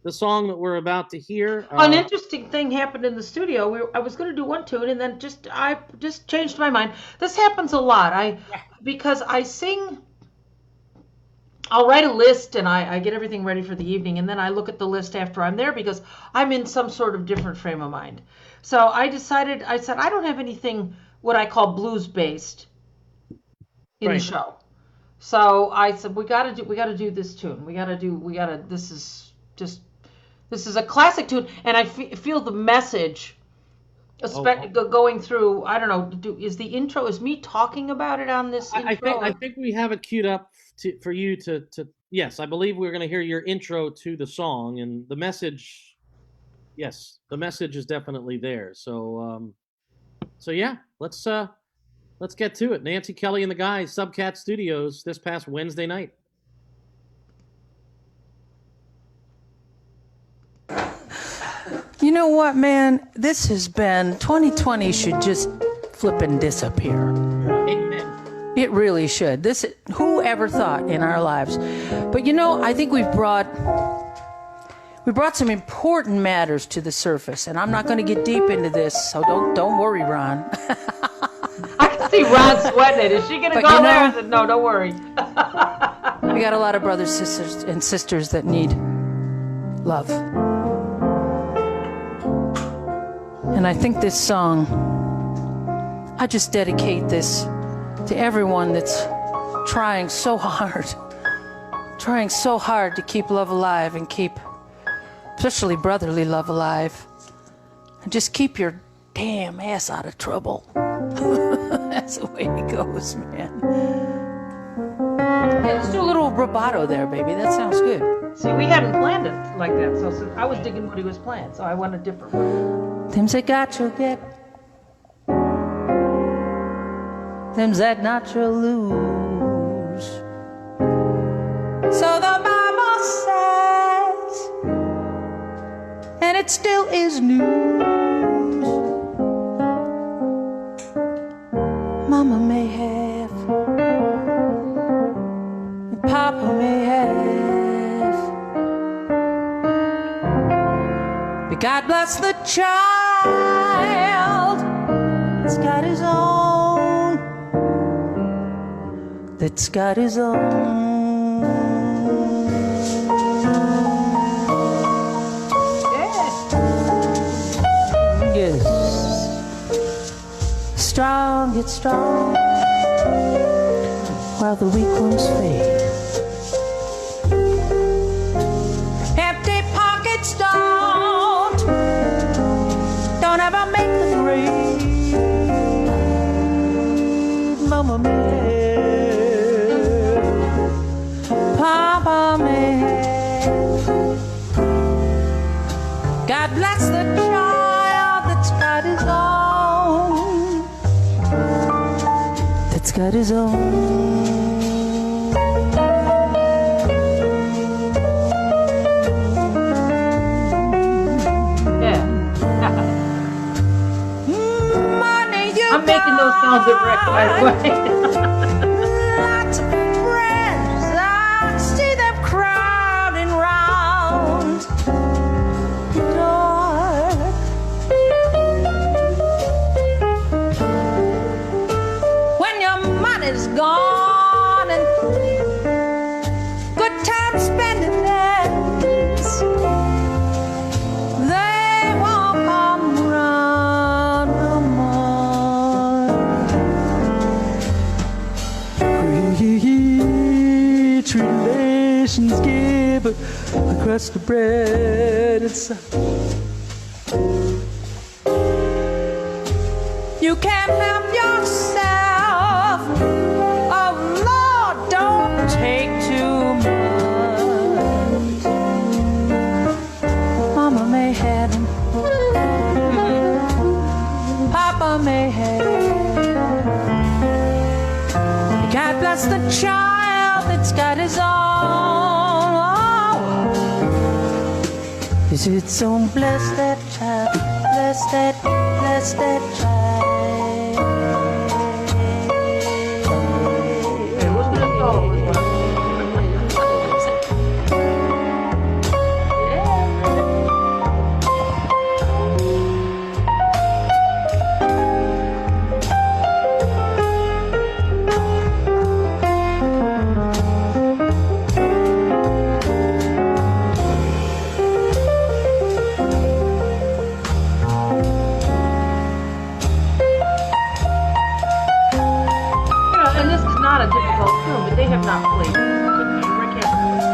the song that we're about to hear? an interesting thing happened in the studio. I was going to do one tune, and then I just changed my mind. This happens a lot. Because I sing. I'll write a list and I get everything ready for the evening, and then I look at the list after I'm there because I'm in some sort of different frame of mind. So I said I don't have anything what I call blues based in the Right. show. So I said we got to do this tune. This is a classic tune, and I feel the message going through. I don't know. Is the intro? Is me talking about it on this intro? I think we have it queued up for you to. Yes, I believe we're going to hear your intro to the song and the message. Yes, the message is definitely there. So yeah, let's get to it. Nancy Kelly and the guys, Subcat Studios, this past Wednesday night. You know what, man? This has been 2020 should just flip and disappear. Amen. It really should. Who ever thought in our lives? But you know, I think we brought some important matters to the surface, and I'm not going to get deep into this, so don't worry, Ron. I can see Ron sweating it. Is she going to go there? I said, no, don't worry. We got a lot of brothers, sisters that need love. And I think this song, I just dedicate this to everyone that's trying so hard to keep love alive and keep, especially brotherly love alive. And just keep your damn ass out of trouble. That's the way it goes, man. Yeah, let's do a little rubato there, baby. That sounds good. See, we hadn't planned it like that, so I was digging what he was playing, so I went a different way. Them's that got you'll get. Them's that not you'll lose. So the Bible says, and it still is news. Mama may have, and Papa may have, but God bless the child that's got his own, that's got his own. Yes. Strong, get strong, while the weak ones fade. Empty pockets don't ever make the grade. Mama may have, Papa may have. God bless the child that's got his own, that's got his own. I'm making those sounds direct, by the way. Lots of friends, I see them crowding round the door. When your money's gone and good time spending ends, they won't come round no more. Rich relations give a crust of bread and some. You can't help yourself. Oh Lord, don't take too much. Mama may have him, Papa may have him. God bless the child that's got his own. Oh. Is it so bless that child, bless that child. Hey, what's that song? And this is not a difficult tune, but they have not played it. Rick Hammond.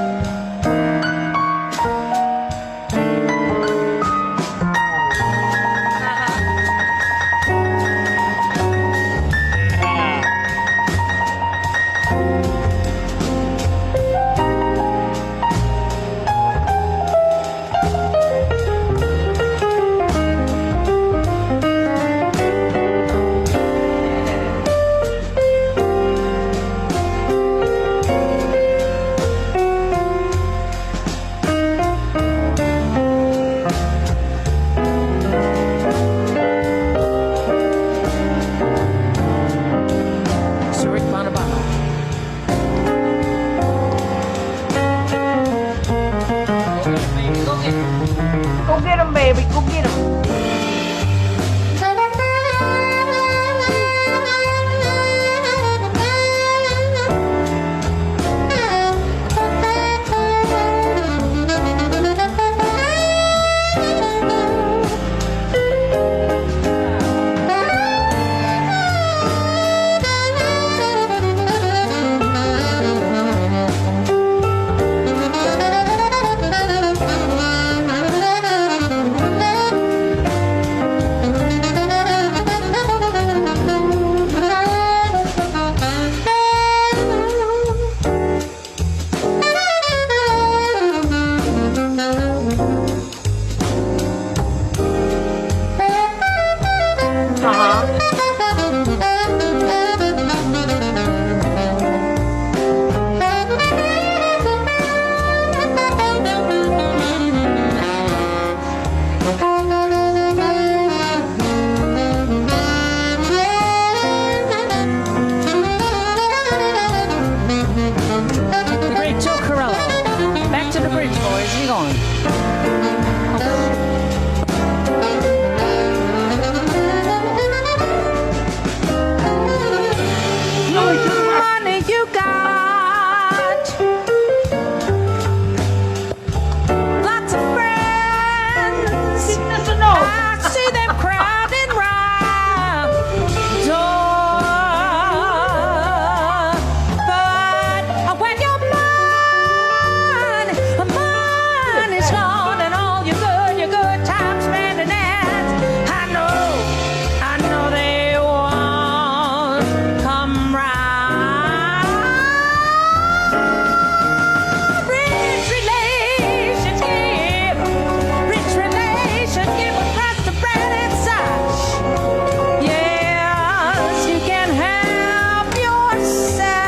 Sir Rick Bonabana. Go get him, baby. Go get him. The great Joe Corello. Back to the bridge, boys. Hang on. Money you got, lots of friends. Yes or no? I see them crowding round the door. But when your money's gone and all your good times spending ends, I know they won't come round. Rich relations give a crust of bread and such. Yes, you can help yourself.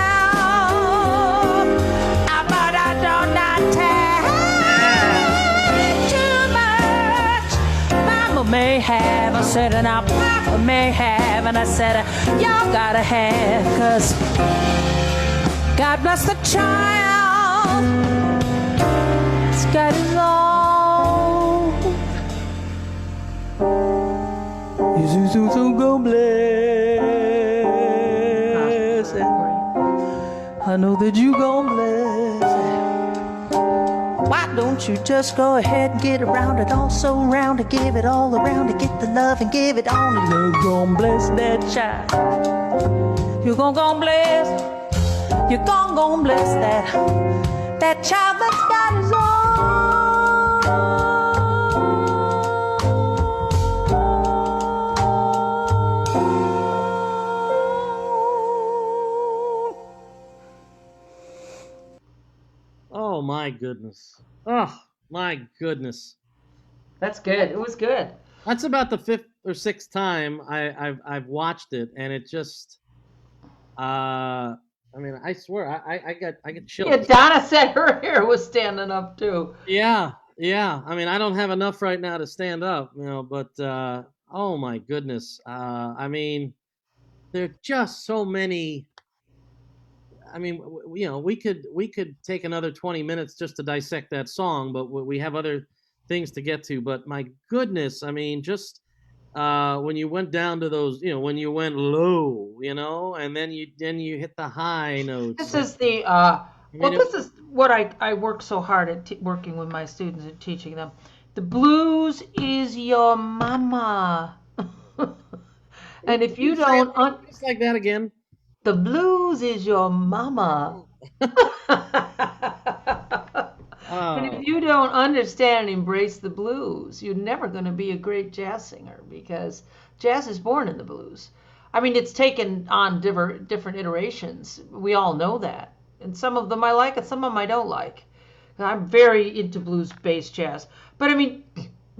But I do not take too much. Mama may have, I said, and our Papa may have, and I said, y'all gotta have, 'cause God bless the child. It's got his own. So go bless. I know that you gon' bless. Why don't you just go ahead and get around it all so round to give it all around to get the love and give it on. And you're gon' bless that child. You're gon' bless. You're gon' bless that child that's got his own. my goodness. Oh, my goodness. That's good. It was good. That's about the fifth or sixth time I've watched it, and it just I mean, I swear I get chills. Yeah, Donna said her hair was standing up too. Yeah, yeah. I mean, I don't have enough right now to stand up, but oh my goodness. I mean, there are just so many. I mean, we could take another 20 minutes just to dissect that song, but we have other things to get to. But my goodness, I mean, just when you went down to those, when you went low, and then you hit the high notes. This is the this is what I work so hard at working with my students and teaching them. The blues is your mama, and if you don't, just like that again. The blues is your mama. And if you don't understand and embrace the blues, you're never going to be a great jazz singer, because jazz is born in the blues. I mean, it's taken on different iterations. We all know that. And some of them I like and some of them I don't like. I'm very into blues-based jazz. But I mean,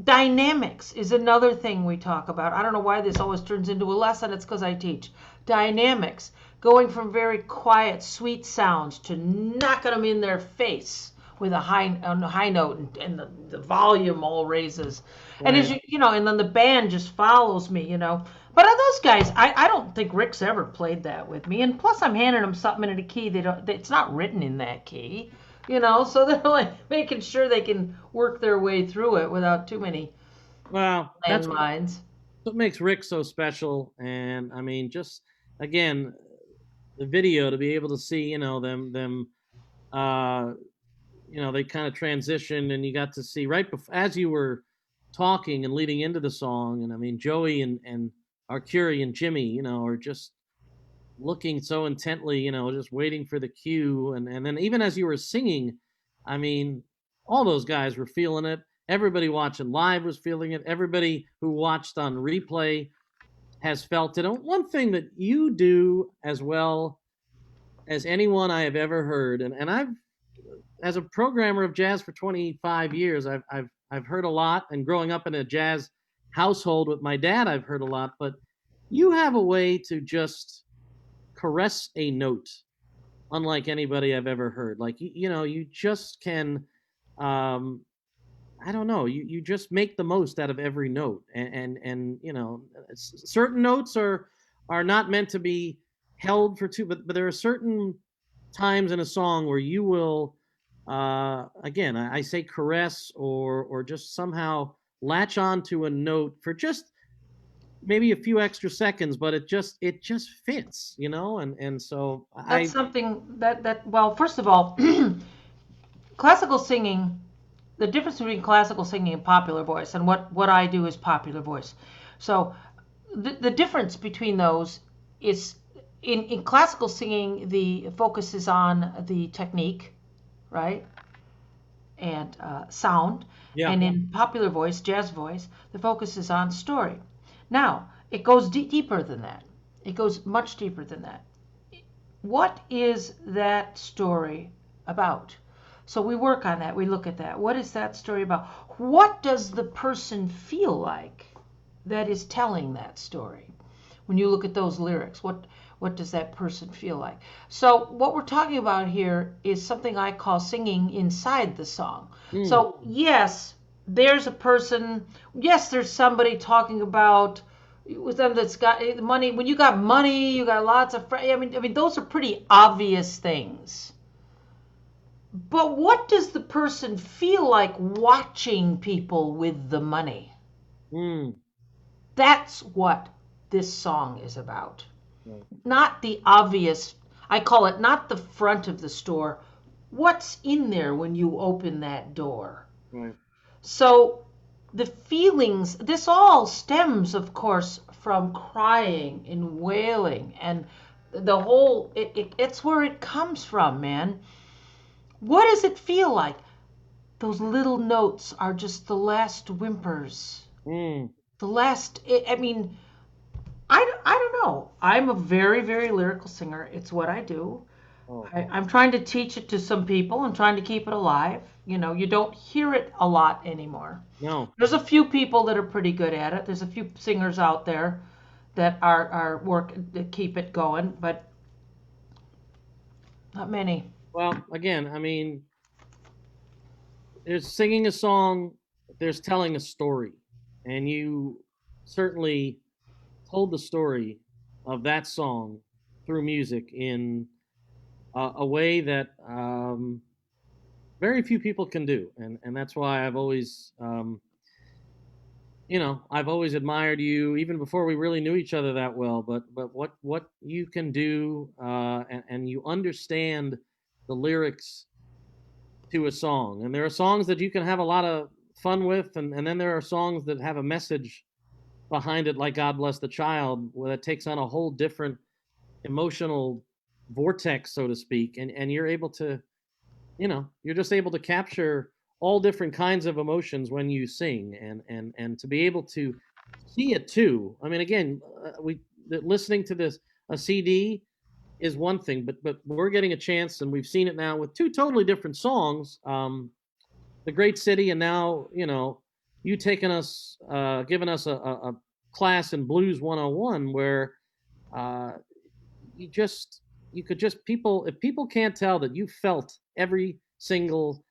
dynamics is another thing we talk about. I don't know why this always turns into a lesson. It's because I teach. Dynamics, going from very quiet, sweet sounds to knocking them in their face with a high note, and the volume all raises. Right. And as and then the band just follows me, But those guys, I don't think Rick's ever played that with me. And plus, I'm handing them something in a key it's not written in that key, So they're like making sure they can work their way through it without too many landmines. What makes Rick so special. And I mean, just again, the video, to be able to see, them they kind of transitioned, and you got to see right before, as you were talking and leading into the song. And I mean, Joey and Arcuri and Jimmy, are just looking so intently, just waiting for the cue. And then even as you were singing, I mean, all those guys were feeling it. Everybody watching live was feeling it. Everybody who watched on replay has felt it. And one thing that you do as well as anyone I have ever heard, and I've, as a programmer of jazz for 25 years, I've heard a lot, and growing up in a jazz household with my dad, I've heard a lot, but you have a way to just caress a note unlike anybody I've ever heard. Like, you just can, I don't know, you just make the most out of every note. And certain notes are not meant to be held for two, but there are certain times in a song where you will, again, I say caress or just somehow latch on to a note for just maybe a few extra seconds, but it just fits, and so that's something that well, first of all, classical singing, the difference between classical singing and popular voice, and what I do is popular voice. So the difference between those is in classical singing, the focus is on the technique, right? And sound. Yeah. And in popular voice, jazz voice, the focus is on story. Now, it goes deeper than that. It goes much deeper than that. What is that story about? So we work on that. We look at that. What is that story about? What does the person feel like that is telling that story? When you look at those lyrics, what does that person feel like? So what we're talking about here is something I call singing inside the song. So yes, there's a person, yes, there's somebody talking about with them that's got money. When you got money, you got lots of friends. I mean, those are pretty obvious things. But what does the person feel like watching people with the money? That's what this song is about. Not the obvious, I call it not the front of the store. What's in there when you open that door? Right. So the feelings, this all stems, of course, from crying and wailing, and the whole, it's where it comes from, man. What does it feel like? Those little notes are just the last whimpers. The last, I mean, I don't know. I'm a very, very lyrical singer. It's what I do. Oh, I'm trying to teach it to some people. I'm trying to keep it alive. You know, you don't hear it a lot anymore. no. There's a few people that are pretty good at it. There's a few singers out there that are work that keep it going, but not many. Well, again, I mean, there's singing a song, there's telling a story, and you certainly told the story of that song through music in a way that very few people can do, and that's why I've always I've always admired you even before we really knew each other that well. But what you can do, and you understand the lyrics to a song, and there are songs that you can have a lot of fun with, and then there are songs that have a message behind it, like God Bless the Child, where it takes on a whole different emotional vortex, so to speak, and you're able to, you're just able to capture all different kinds of emotions when you sing, and to be able to see it too. I mean, again, listening to this a CD is one thing, but we're getting a chance, and we've seen it now with two totally different songs, "The Great City," and now you taking us, giving us a class in Blues 101, where uh, you could just if people can't tell that you felt every single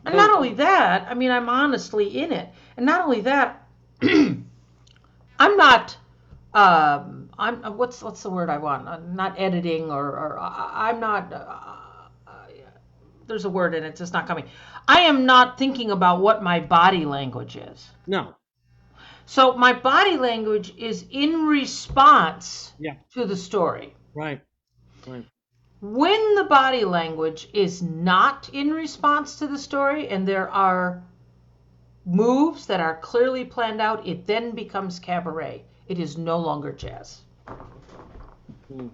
And not note. only that, I mean, I'm honestly in it. And not only that, I'm not. I'm what's the word I want? I'm not editing, or I'm not. There's a word in it, it's just not coming. I am not thinking about what my body language is. No, So my body language is in response yeah, to the story. right, right, When the body language is not in response to the story and there are moves that are clearly planned out, it then becomes cabaret. It is no longer jazz. mm,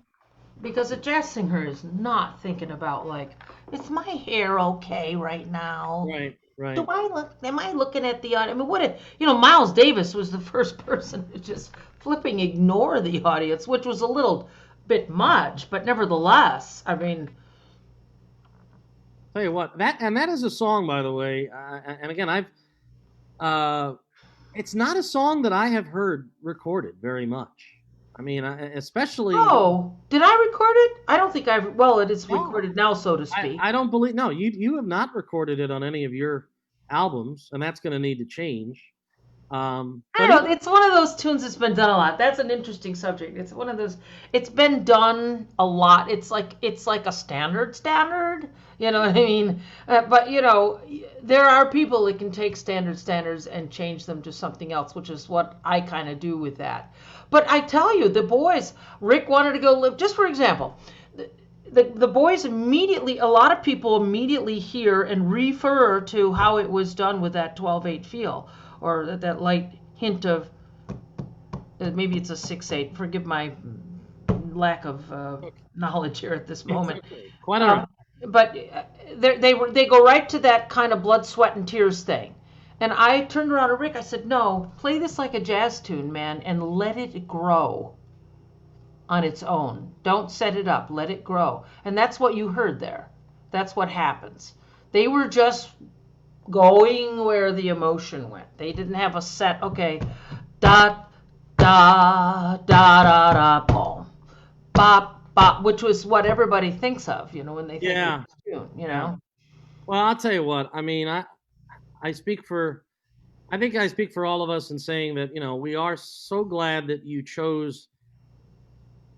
Because a jazz singer is not thinking about, like, is my hair okay right now? right, right. Am I looking at the audience? I mean, Miles Davis was the first person to just flipping ignore the audience, which was a little bit much, but nevertheless, I mean, Tell you what, that is a song, by the way, and again, it's not a song that I have heard recorded very much. I mean, especially. oh, did I record it? I don't think well, it is No. recorded now, so to speak. I don't believe. No, you have not recorded it on any of your albums, and that's going to need to change. I But don't know. It's one of those tunes that's been done a lot. That's an interesting subject. It's one of those. It's been done a lot. It's like a standard. You know what I mean? But there are people that can take standards and change them to something else, which is what I kind of do with that. But I tell you, the boys. Rick wanted to go live. Just for example, the boys immediately. A lot of people immediately hear and refer to how it was done with that 12/8 feel, or that light hint of maybe it's a 6/8. Forgive my lack of knowledge here at this moment. okay. Quite all right. But they go right to that kind of blood, sweat, and tears thing. And I turned around to Rick. I said, "No, play this like a jazz tune, man, and let it grow on its own. Don't set it up. Let it grow." And that's what you heard there. That's what happens. They were just going where the emotion went. They didn't have a set, okay, da, da, da, da, da, boom, bop, bop, which was what everybody thinks of, when they think Yeah. of this tune. Well, I'll tell you what. I mean, I speak for. I think I speak for all of us in saying that we are so glad that you chose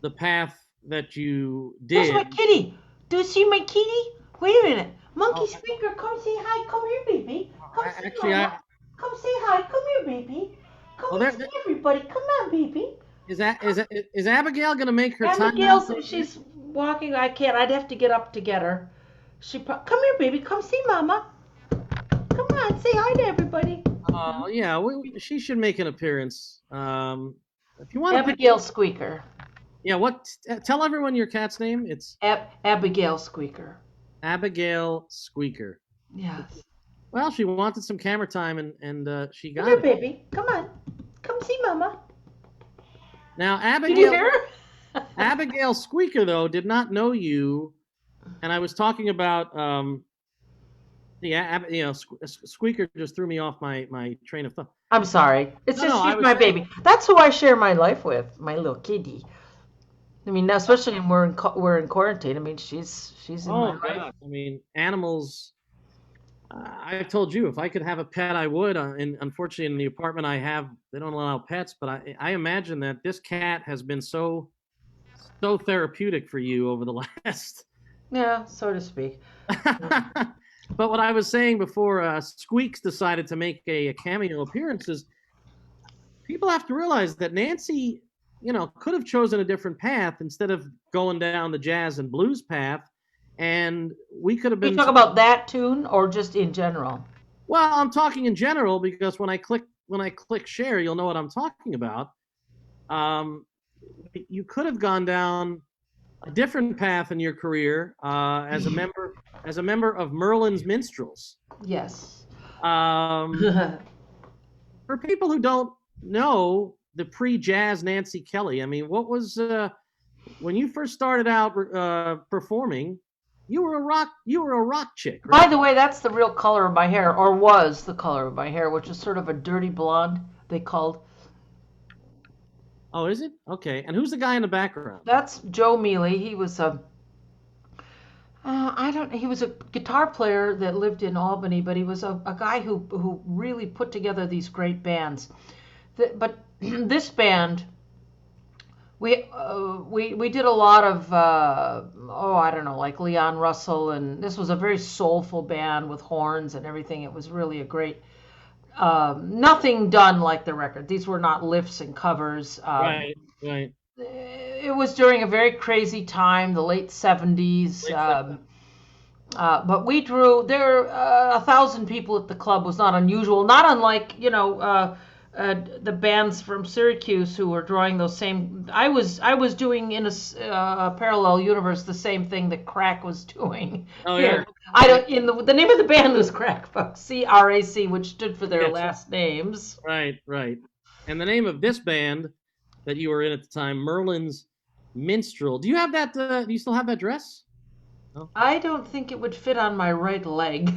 the path that you There's did. my kitty. Do you see my kitty? Wait a minute. Monkey Speaker, come say hi. Come here, baby. Come say Actually, hi. Come say hi. Come here, baby. Come Well, see everybody. Come on, baby. is Abigail going to make her time? Abigail's, she's walking. I can't. I'd have to get up to get her. Come here, baby. Come see Mama. Come on, say hi to everybody. Yeah, she should make an appearance. If you want Abigail Squeaker. Yeah, tell everyone your cat's name. It's Abigail Squeaker. Abigail Squeaker. Yes. Well, she wanted some camera time, and she got Come here, it. baby. Come on. Come see Mama. Now, Did you hear her? Abigail Squeaker, though, did not know you and I was talking about Squeaker just threw me off my train of thought. I'm sorry. It's No, just no, I she's was my saying- baby. That's who I share my life with, my little kitty. I mean, especially when we're in quarantine. I mean, she's in my Oh life. God! I mean, animals. I've told you if I could have a pet, I would. And unfortunately, in the apartment I have, they don't allow pets. But I imagine that this cat has been so therapeutic for you over the last. Yeah, so to speak. But what I was saying before Squeaks decided to make a cameo appearance is people have to realize that Nancy, could have chosen a different path instead of going down the jazz and blues path. And we could have been. You talk about that tune or just in general? Well, I'm talking in general because when I click share, you'll know what I'm talking about. You could have gone down a different path in your career as a member of Merlin's Minstrels. Yes. For people who don't know the pre-jazz Nancy Kelly, I mean, what was when you first started out performing? You were a rock chick, right? By the way, that's the real color of my hair, or was the color of my hair, which is sort of a dirty blonde, they called. Oh, is it? Okay. And who's the guy in the background? That's Joe Mealy. He was he was a guitar player that lived in Albany, but he was a guy who really put together these great bands. But this band, we did a lot of I don't know, like Leon Russell, and this was a very soulful band with horns and everything. It was really a great. Nothing done like the record. These were not lifts and covers. Right. It was during a very crazy time, the late 70s. But we drew, 1,000 people at the club was not unusual. Not unlike, the bands from Syracuse who were drawing those same. I was doing in a parallel universe the same thing that Crack was doing. Oh yeah. I don't. The name of the band was Crack, folks. CRAC, which stood for their last names. Right. And the name of this band that you were in at the time, Merlin's Minstrel. Do you have that? Do you still have that dress? No? I don't think it would fit on my right leg.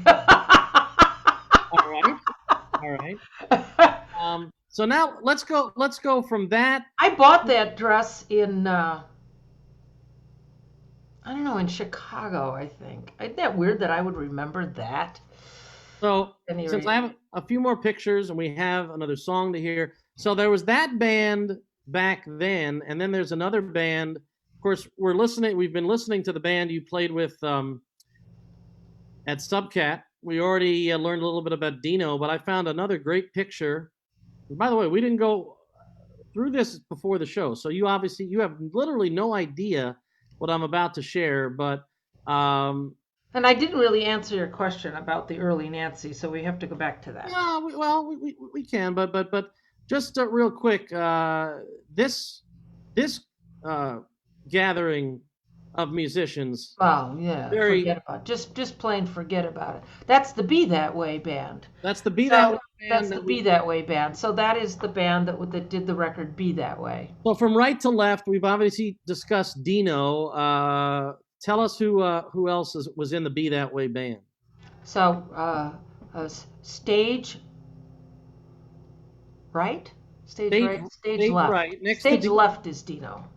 All right. So now let's go from that. I bought that dress in in Chicago, I think. Isn't that weird that I would remember that? So since I have a few more pictures and we have another song to hear, so there was that band back then, and then there's another band. Of course, we've been listening to the band you played with at Subcat. We already learned a little bit about Dino, but I found another great picture. And by the way, we didn't go through this before the show, so you have literally no idea what I'm about to share, but and I didn't really answer your question about the early Nancy, so we have to go back to that. We can, but just real quick, this gathering of musicians. Oh yeah, forget about it. Just plain forget about it. That's the Be That Way band. That's the Be That Way band. That's the Be That Way band. So that is the band that did the record Be That Way. So from right to left, we've obviously discussed Dino. Tell us who else was in the Be That Way band. So stage right, stage left. Right. Stage left is Dino.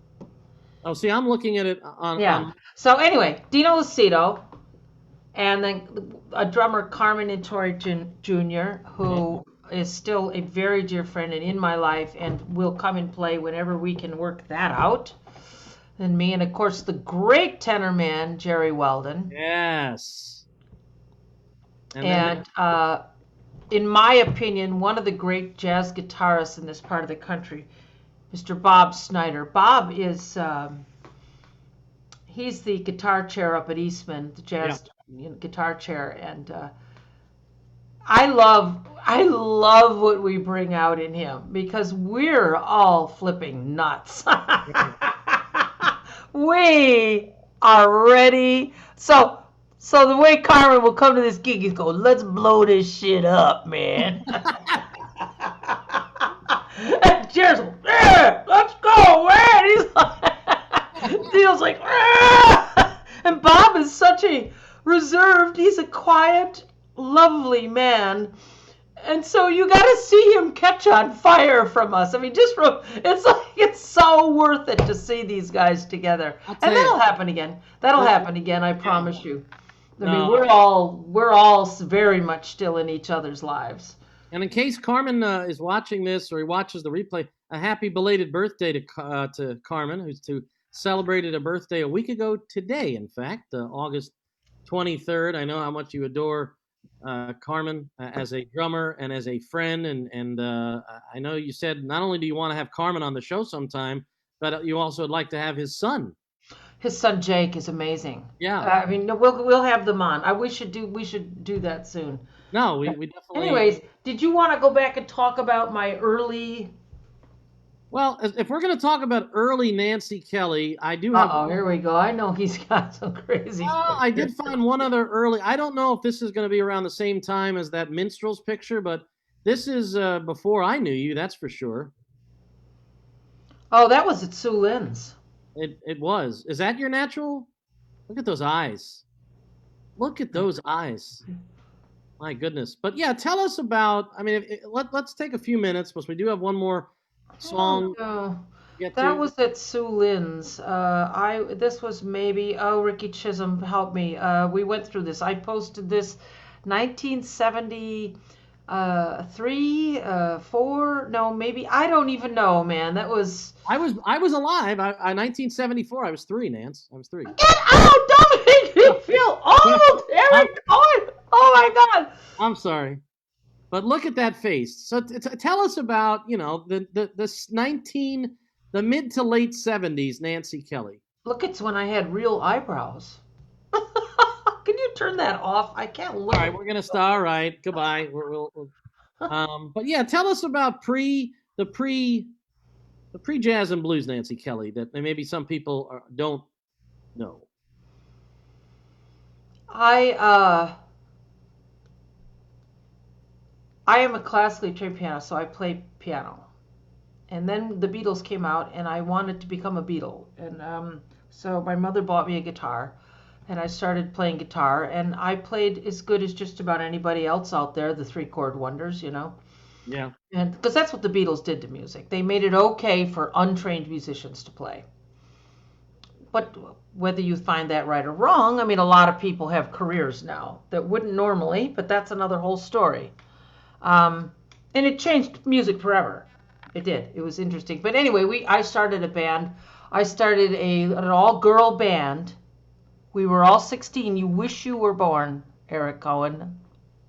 Oh, see, I'm looking at it on. Yeah. So anyway, Dino Lucido, and then a drummer, Carmen Intori Jr., who is still a very dear friend and in my life, and will come and play whenever we can work that out. And me, and of course the great tenor man, Jerry Weldon. Yes. And in my opinion, one of the great jazz guitarists in this part of the country, Mr. Bob Snyder. Bob is, he's the guitar chair up at Eastman, the jazz guitar chair. And I love what we bring out in him because we're all flipping nuts. We are ready. So the way Carmen will come to this gig is go, let's blow this shit up, man. And Jared's like, yeah, let's go, man. He's like, Dino's like, ah! And Bob is such very reserved. He's a quiet, lovely man. And so you got to see him catch on fire from us. I mean, it's so worth it to see these guys together. And that'll happen again. That'll happen again, I promise you. I mean, we're all very much still in each other's lives. And in case Carmen is watching this or he watches the replay, a happy belated birthday to Carmen, who's celebrated a birthday a week ago today, in fact, August 23rd. I know how much you adore Carmen as a drummer and as a friend, and I know you said not only do you want to have Carmen on the show sometime, but you also would like to have his son. His son Jake is amazing. Yeah, I mean, we'll have them on. We should do that soon. No, we definitely. Anyways, did you want to go back and talk about my early? Well, if we're going to talk about early Nancy Kelly, I do have... here we go. I know he's got some crazy... I did find one other early... I don't know if this is going to be around the same time as that minstrel's picture, but this is before I knew you, that's for sure. Oh, that was at Sue Lynn's. It was. Is that your natural? Look at those eyes. Look at those eyes. My goodness. But yeah, tell us about... I mean, let's take a few minutes, because we do have one more song. That was at Sue Lynn's. This was maybe Ricky Chisholm helped me. We went through this. I posted this 1973, 4. No, maybe I don't even know, man. That was I was alive. 1974. I was 3, Nance. I was 3. Get out! Don't make me feel old, Eric Cohen. Oh my God. I'm sorry. But look at that face. So tell us about, the mid to late 70s Nancy Kelly. Look, it's when I had real eyebrows. Can you turn that off? I can't look. All right, we're gonna start. All right, goodbye. But yeah, tell us about the pre jazz and blues Nancy Kelly that maybe some people don't know. I am a classically trained pianist, so I play piano. And then the Beatles came out, and I wanted to become a Beatle. And so my mother bought me a guitar, and I started playing guitar. And I played as good as just about anybody else out there, the 3-chord wonders, Yeah. And because that's what the Beatles did to music. They made it okay for untrained musicians to play. But whether you find that right or wrong, I mean, a lot of people have careers now that wouldn't normally, but that's another whole story. And it changed music forever. It did. It was interesting. But anyway, I started a band. I started an all-girl band. We were all 16. You wish you were born, Eric Cohen.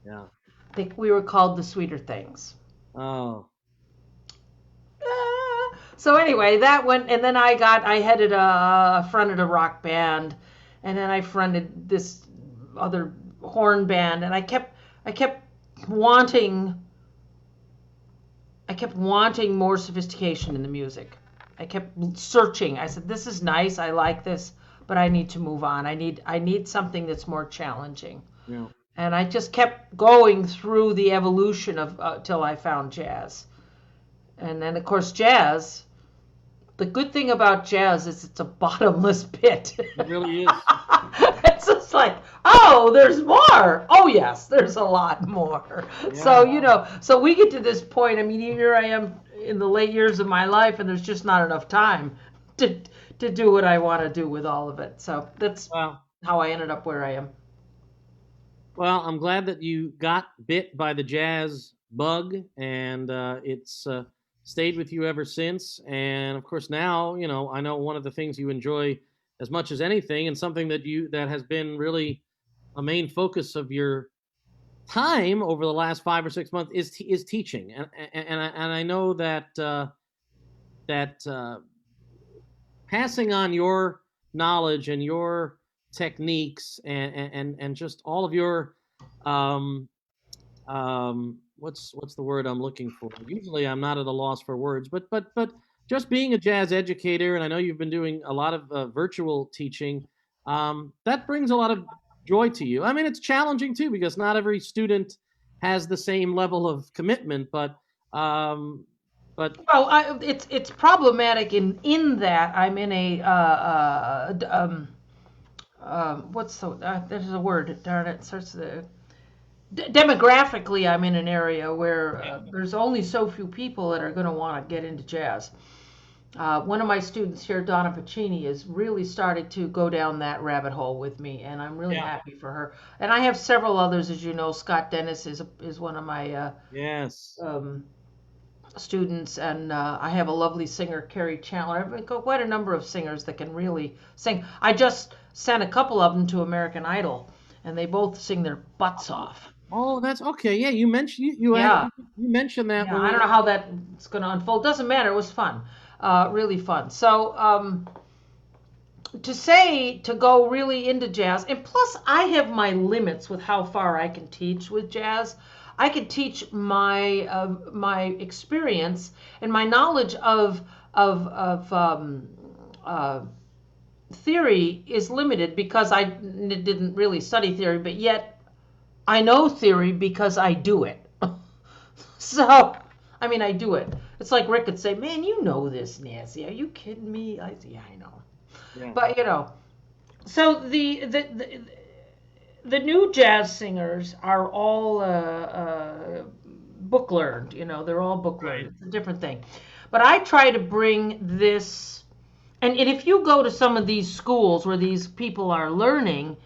Yeah. I think we were called the Sweeter Things. Oh. So anyway, that went, and then I fronted a rock band, and then I fronted this other horn band, and I kept wanting more sophistication in the music. I kept searching. I said, this is nice, I like this, but I need to move on. I need something that's more challenging. Yeah. And I just kept going through the evolution of till I found jazz. And then of course jazz, the good thing about jazz is it's a bottomless pit. It really is. It's just like, oh, there's more. Oh, yes, there's a lot more. Yeah. So, so we get to this point. I mean, here I am in the late years of my life, and there's just not enough time to do what I want to do with all of it. So that's how I ended up where I am. Well, I'm glad that you got bit by the jazz bug, and it's stayed with you ever since. And of course, now, I know one of the things you enjoy as much as anything, and something that has been really a main focus of your time over the last 5 or 6 months is teaching. And I know that passing on your knowledge and your techniques and just all of your what's the word I'm looking for? Usually I'm not at a loss for words, but just being a jazz educator, and I know you've been doing a lot of virtual teaching, that brings a lot of joy to you. I mean, it's challenging too, because not every student has the same level of commitment, but it's problematic in that I'm in there's a word, darn it, starts the demographically, I'm in an area where there's only so few people that are going to want to get into jazz. One of my students here, Donna Pacini, has really started to go down that rabbit hole with me, and I'm really happy for her. And I have several others, as you know. Scott Dennis is one of my students, and I have a lovely singer, Carrie Chandler. I've got quite a number of singers that can really sing. I just sent a couple of them to American Idol, and they both sing their butts off. Oh, that's okay. Yeah, you mentioned you mentioned that. Yeah, I don't know how that's going to unfold. Doesn't matter. It was fun, really fun. So to go really into jazz, and plus I have my limits with how far I can teach with jazz. I can teach my experience and my knowledge of theory is limited because I didn't really study theory, but yet I know theory because I do it. So, I mean, I do it. It's like Rick could say, "Man, you know this, Nancy. Are you kidding me?" Yeah, I know. Yeah. But so the new jazz singers are all book learned. They're all book learned. Right. It's a different thing. But I try to bring this, and if you go to some of these schools where these people are learning,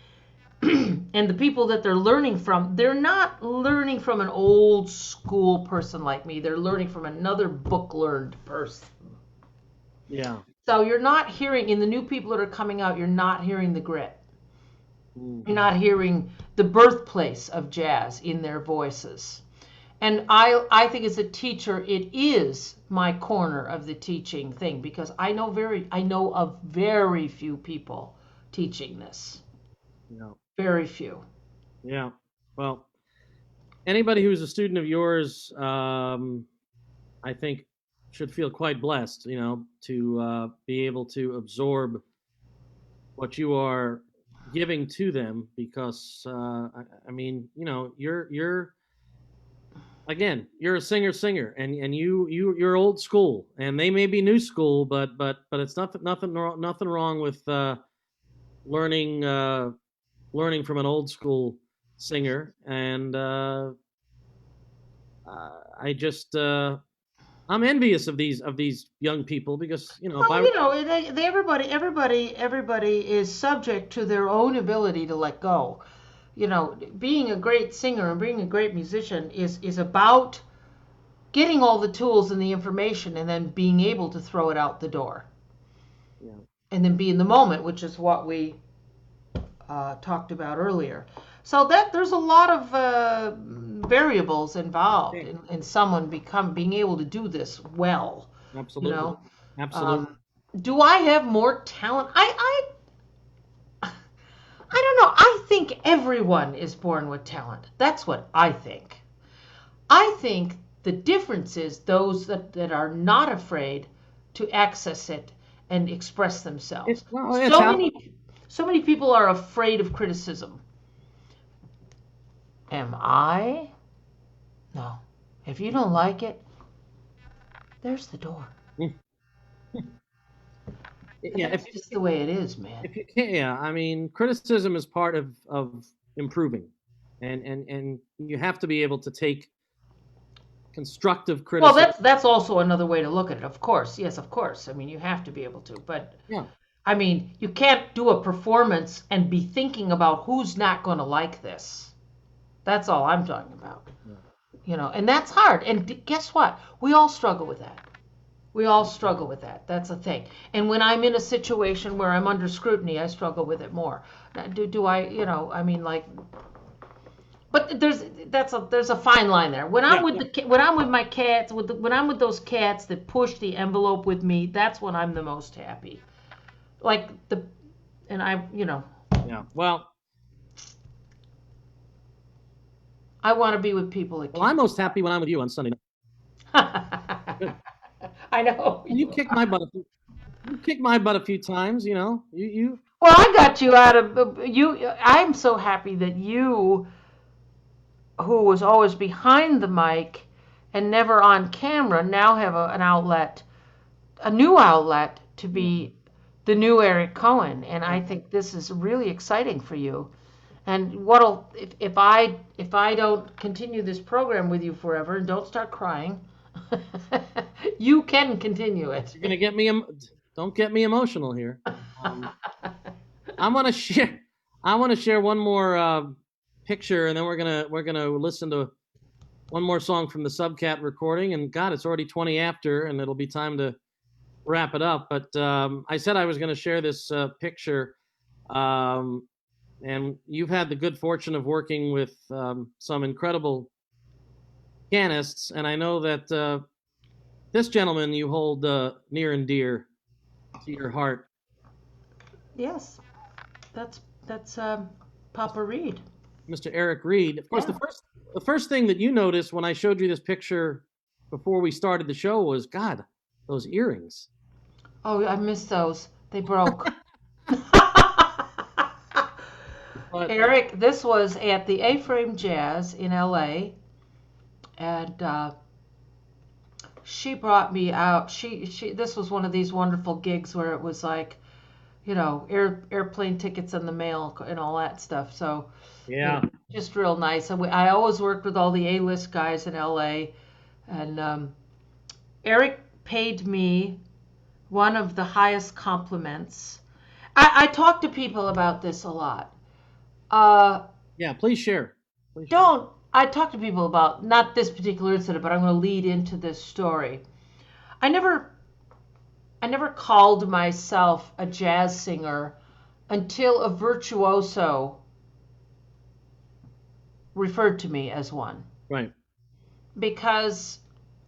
and the people that they're learning from, they're not learning from an old school person like me. They're learning from another book learned person. Yeah. So you're not hearing, in the new people that are coming out, you're not hearing the grit. Mm-hmm. You're not hearing the birthplace of jazz in their voices. And I think as a teacher, it is my corner of the teaching thing, because I know of very few people teaching this. Yeah. Very few. Yeah. Well, anybody who's a student of yours, I think, should feel quite blessed, to be able to absorb what you are giving to them, because I mean, you're a singer, and you're old school, and they may be new school, but it's nothing wrong with learning from an old school singer. And I just I'm envious of these young people, because everybody is subject to their own ability to let go. Being a great singer and being a great musician is about getting all the tools and the information and then being able to throw it out the door. Yeah. And then be in the moment, which is what we talked about earlier. So that there's a lot of variables involved in someone being able to do this well. Absolutely. Absolutely. Do I have more talent? I don't know. I think everyone is born with talent. That's what I think. I think the difference is those that are not afraid to access it and express themselves. So many people are afraid of criticism. Am I? No. If you don't like it, there's the door. Yeah, it's just the way it is, man. If you can't, I mean, criticism is part of improving, and you have to be able to take constructive criticism. Well, that's also another way to look at it. Of course, yes, of course. I mean, you have to be able to, but yeah. I mean, you can't do a performance and be thinking about who's not going to like this. That's all I'm talking about. Yeah. And that's hard. And guess what? We all struggle with that. That's a thing. And when I'm in a situation where I'm under scrutiny, I struggle with it more. Do I, I mean, like, but there's a fine line there. When I'm with my cats, when I'm with those cats that push the envelope with me, that's when I'm the most happy. Like Yeah. Well, I want to be with people that. Well, I'm most happy when I'm with you on Sunday night. I know. You kicked my butt. You kicked my butt a few times. You. Well, I got you out of you. I'm so happy that you, who was always behind the mic and never on camera, now have an outlet, a new outlet to be the new Eric Cohen, and I think this is really exciting for you. And what'll if I don't continue this program with you forever and don't start crying, you can continue it. You're gonna get me. Don't get me emotional here. I want to share one more picture, and then we're gonna listen to one more song from the Subcat recording. And God, it's already 20 after, and it'll be time to wrap it up. But I said I was going to share this picture. And you've had the good fortune of working with some incredible pianists, and I know that this gentleman you hold near and dear to your heart. Yes, that's Papa Reed. Mr. Eric Reed. Of course, Yeah. the first thing that you noticed when I showed you this picture before we started the show was, God, those earrings. Oh, I missed those. They broke. But, Eric, this was at the A-Frame Jazz in LA, and she brought me out. This was one of these wonderful gigs where it was like, airplane tickets in the mail and all that stuff. So yeah, just real nice. And I always worked with all the A-list guys in LA, and Eric paid me one of the highest compliments. I talk to people about this a lot. Yeah, please share. I talk to people about not this particular incident, but I'm going to lead into this story. I never called myself a jazz singer until a virtuoso referred to me as one. Right. Because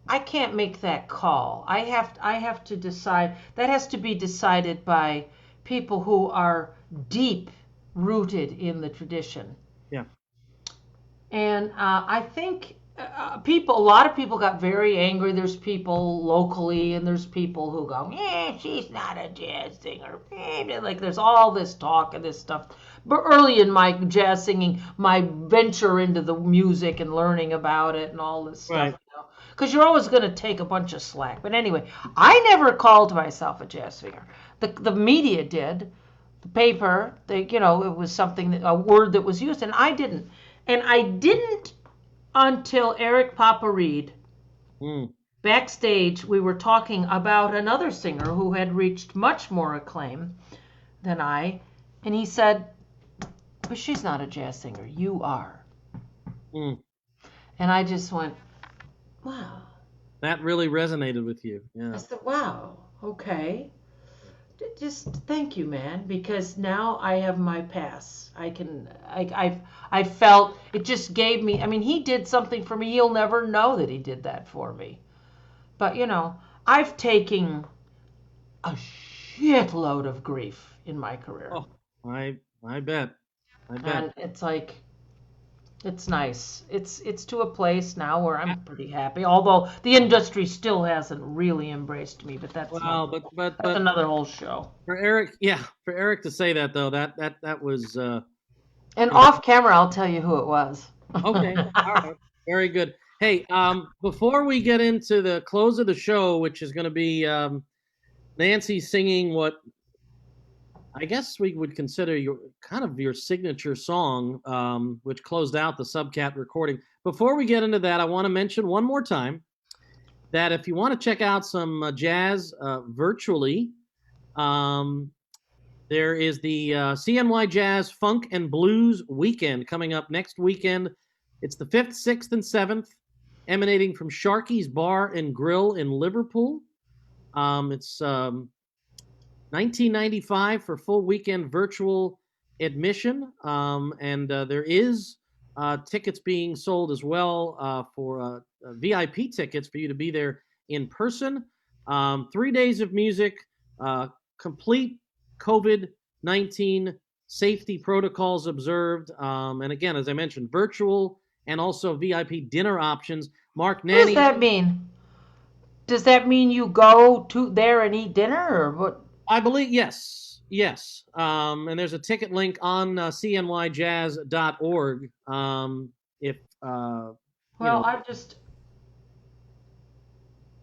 I can't make that call. I have to decide. That has to be decided by people who are deep rooted in the tradition. Yeah. And I think a lot of people got very angry. There's people locally, and there's people who go, she's not a jazz singer. Like there's all this talk and this stuff. But early in my jazz singing, my venture into the music and learning about it and all this stuff. Right. Because you're always going to take a bunch of slack. But anyway, I never called myself a jazz singer. The media did. The paper, it was something, a word that was used, and I didn't. And I didn't until Eric Papa Reed, backstage, we were talking about another singer who had reached much more acclaim than I, and he said, but she's not a jazz singer, you are. And I just went, wow. That really resonated with you. Yeah. I said, wow, okay. Just thank you, man, because now I have my pass. I felt it just gave me, he did something for me. He'll never know that he did that for me. But, I've taken a shitload of grief in my career. Oh, I bet. And it's like, it's nice. It's to a place now where I'm pretty happy. Although the industry still hasn't really embraced me, but that's that's another whole show. For Eric to say that though, that was. And off camera, I'll tell you who it was. Okay, all right, very good. Hey, before we get into the close of the show, which is going to be Nancy singing what I guess we would consider your signature song, which closed out the Subcat recording. Before we get into that, I want to mention one more time that if you want to check out some jazz virtually, there is the CNY Jazz Funk and Blues Weekend coming up next weekend. It's the 5th, 6th, and 7th, emanating from Sharky's Bar and Grill in Liverpool. It's $19.95 for full weekend virtual admission, and there is tickets being sold as well for VIP tickets for you to be there in person. 3 days of music, complete COVID-19 safety protocols observed, and again, as I mentioned, virtual and also VIP dinner options. Mark Nanny. What does that mean? Does that mean you go to there and eat dinner, or what? I believe yes. And there's a ticket link on cnyjazz.org. If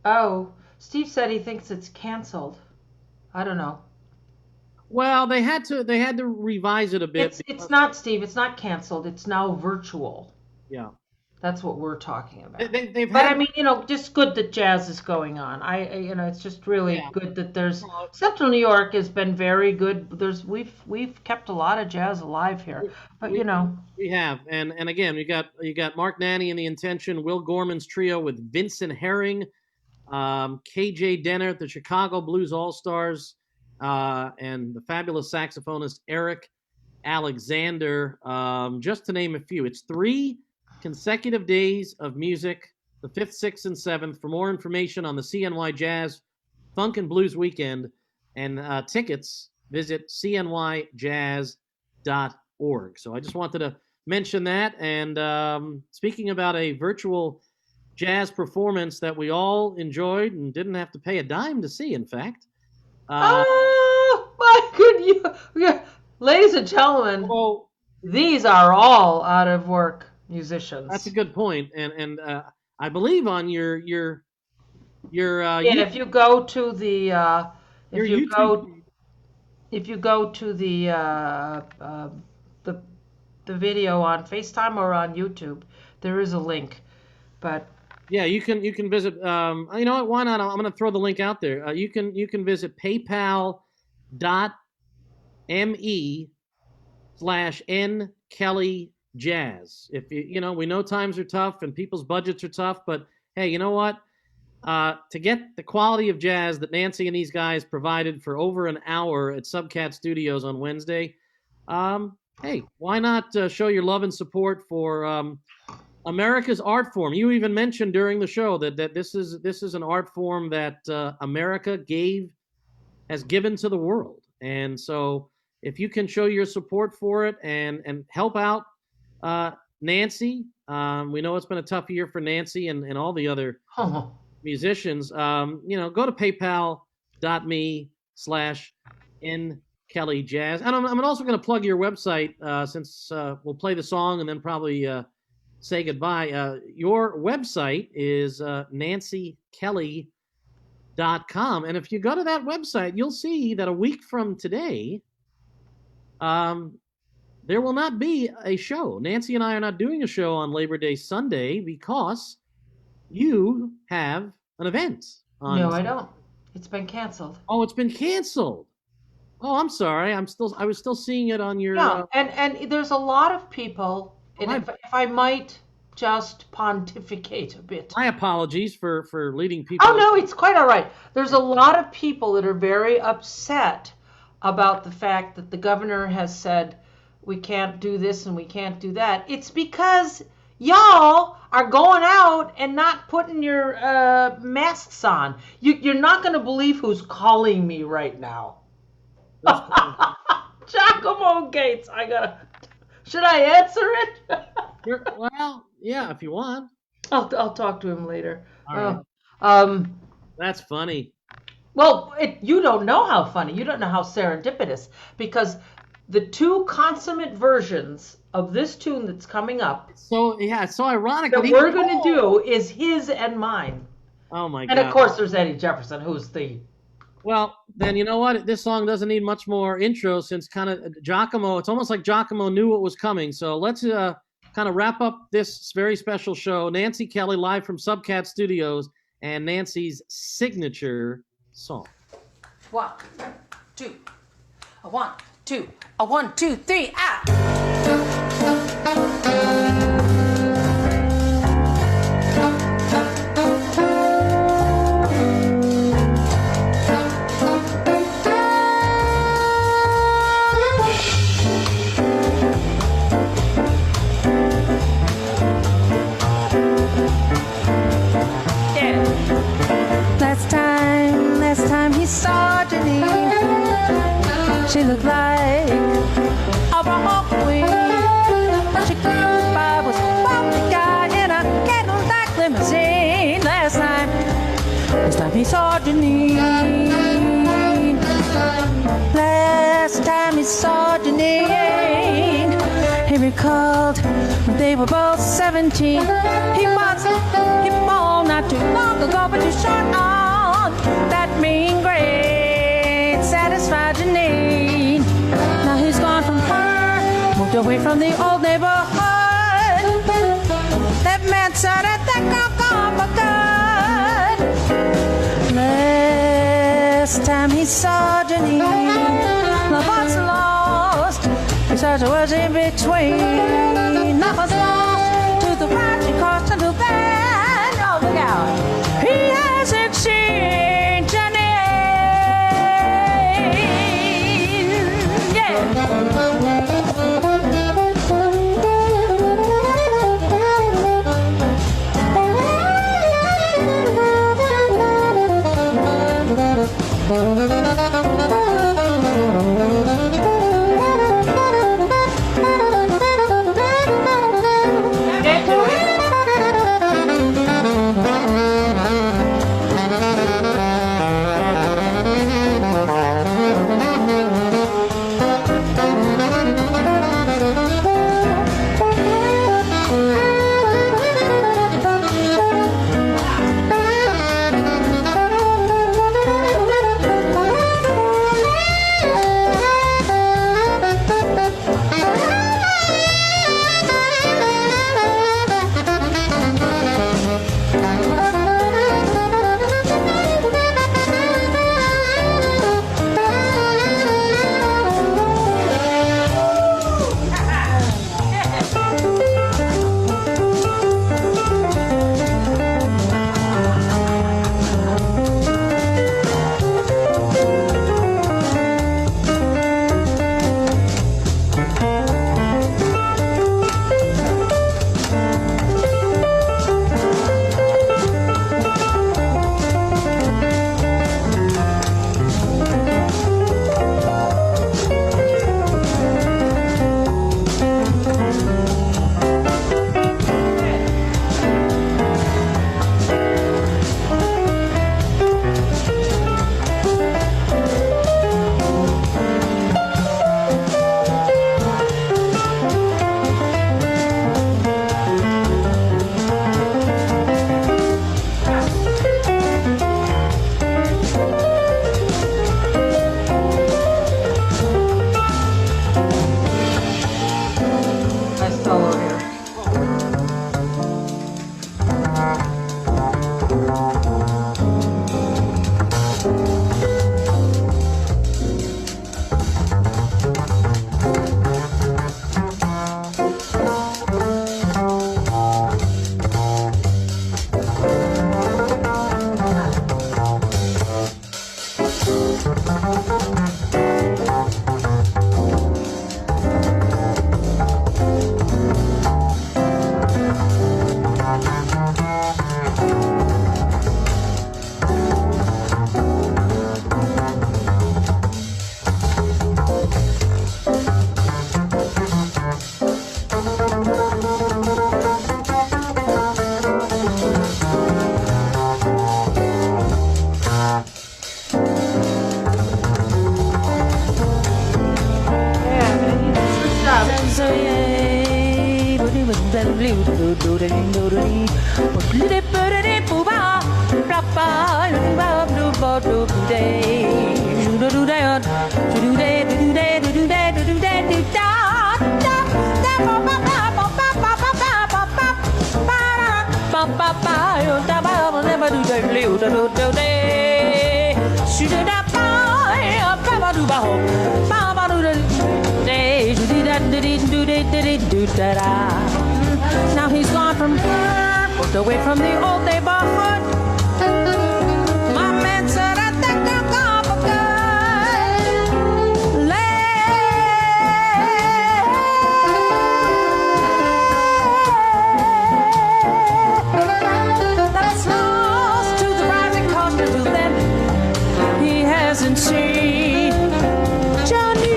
Oh, Steve said he thinks it's canceled. I don't know. Well, they had to revise it a bit. It's not, Steve. It's not canceled. It's now virtual. Yeah. That's what we're talking about. But I mean, just good that jazz is going on. It's just really good that there's Central New York has been very good. We've kept a lot of jazz alive here, but we have, and again, you got Mark Nanny and the Intention, Will Gorman's trio with Vincent Herring, KJ Denner, the Chicago Blues All Stars, and the fabulous saxophonist Eric Alexander, just to name a few. It's 3 consecutive days of music, the 5th, 6th, and 7th. For more information on the CNY Jazz Funk and Blues Weekend and tickets, visit cnyjazz.org. So I just wanted to mention that. And speaking about a virtual jazz performance that we all enjoyed and didn't have to pay a dime to see, in fact. Oh, my goodness. Ladies and gentlemen, these are all out of work musicians. That's a good point, and I believe on your if you go to the if you go to the video on FaceTime or on YouTube, there is a link. But yeah, you can visit. You know what? Why not? I'm going to throw the link out there. You can visit PayPal.me/NKellyJazz. If we know times are tough and people's budgets are tough, but hey, you know what? To get the quality of jazz that Nancy and these guys provided for over an hour at Subcat Studios on Wednesday, hey, why not show your love and support for America's art form? You even mentioned during the show that this is an art form that America has given to the world, and so if you can show your support for it and help out Nancy, we know it's been a tough year for Nancy and all the other musicians. Go to PayPal.me/NKellyJazz. And I'm also going to plug your website since we'll play the song and then probably say goodbye. Your website is nancykelly.com. And if you go to that website, you'll see that a week from today, there will not be a show. Nancy and I are not doing a show on Labor Day Sunday because you have an event. No, I don't. It's been canceled. Oh, it's been canceled. Oh, I'm sorry. I was still seeing it on your. Yeah, and there's a lot of people. And if I might just pontificate a bit. My apologies for leading people. Oh no, it's quite all right. There's a lot of people that are very upset about the fact that the governor has said we can't do this and we can't do that. It's because y'all are going out and not putting your masks on. You're not going to believe who's calling me right now. Giacomo Gates. Should I answer it? Well, yeah, if you want. I'll talk to him later. All right. That's funny. Well, you don't know how funny. You don't know how serendipitous, because the 2 consummate versions of this tune that's coming up. So yeah, it's so ironic that we're going to do is his and mine. Oh my God! And of course, there's Eddie Jefferson, who's the. Well, then you know what? This song doesn't need much more intro since kind of Giacomo. It's almost like Giacomo knew what was coming. So let's kind of wrap up this very special show. Nancy Kelly live from Subcat Studios and Nancy's signature song. 1, 2, 1, 2, 1, 2, 3, out. Last time he saw Janine, she looked like a raw queen. But she came by was the guy in a Cadillac limousine. Last time he saw Janine. Last time he saw Janine, he recalled when they were both 17. He was born not too long ago, but too short on that mean, great, satisfied Janine. away from the old neighborhood. That man said that girl gone for good. Last time he saw Janine, love was lost, because it was in between. Love was lost to the right, she crossed into bed. Oh, look out. He hasn't seen Janine. Yeah. Now he's gone from here, walked away from the old neighborhood. My man said I think I'm gone for good. That's lost to the rising cost to them. He hasn't seen Johnny.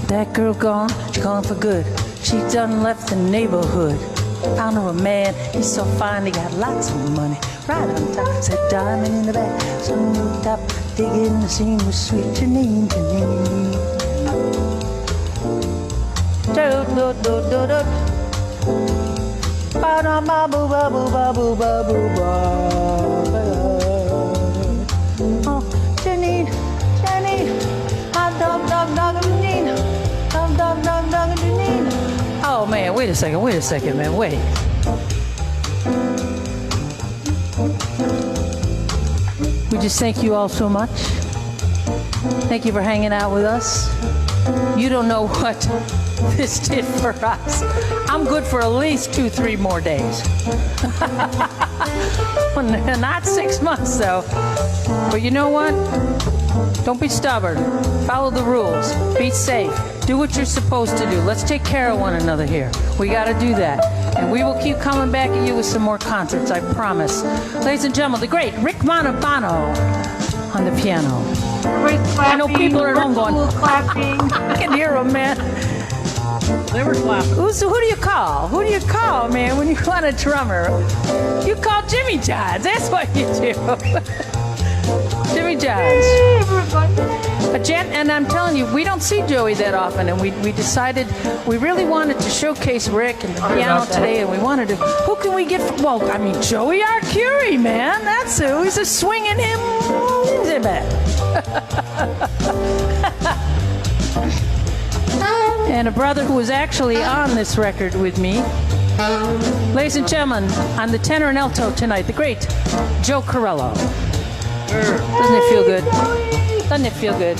That girl gone, she gone for good. She done left the neighborhood. Found her a man, he's so fine, he got lots of money. Right on top, said diamond in the back. Sun on top, digging the scene with sweet Janine, Janine. Do-do-do-do-do. Ba-da-ba-boo-ba-boo-ba-boo-ba-boo-ba. wait a second, man, wait. We just thank you all so much. Thank you for hanging out with us. You don't know what this did for us. I'm good for at least 2-3 more days. Not 6 months, though. But you know what? Don't be stubborn. Follow the rules. Be safe. Do what you're supposed to do. Let's take care of one another here. We got to do that. And we will keep coming back at you with some more concerts, I promise. Ladies and gentlemen, the great Rick Manabano on the piano. Great clapping. I know people are at home going, clapping. I can hear them, man. They were clapping. Who do you call? Who do you call, man, when you want a drummer? You call Jimmy Johns. That's what you do. Jimmy Johns. And I'm telling you, we don't see Joey that often, and we decided we really wanted to showcase Rick and the piano today, and we wanted to, who can we get from, well, I mean, Joey Arcuri, man, that's who. He's a swinging him. And a brother who was actually on this record with me. Ladies and gentlemen, on the tenor and alto tonight, the great Joe Corello. Doesn't it feel good? Doesn't it feel good?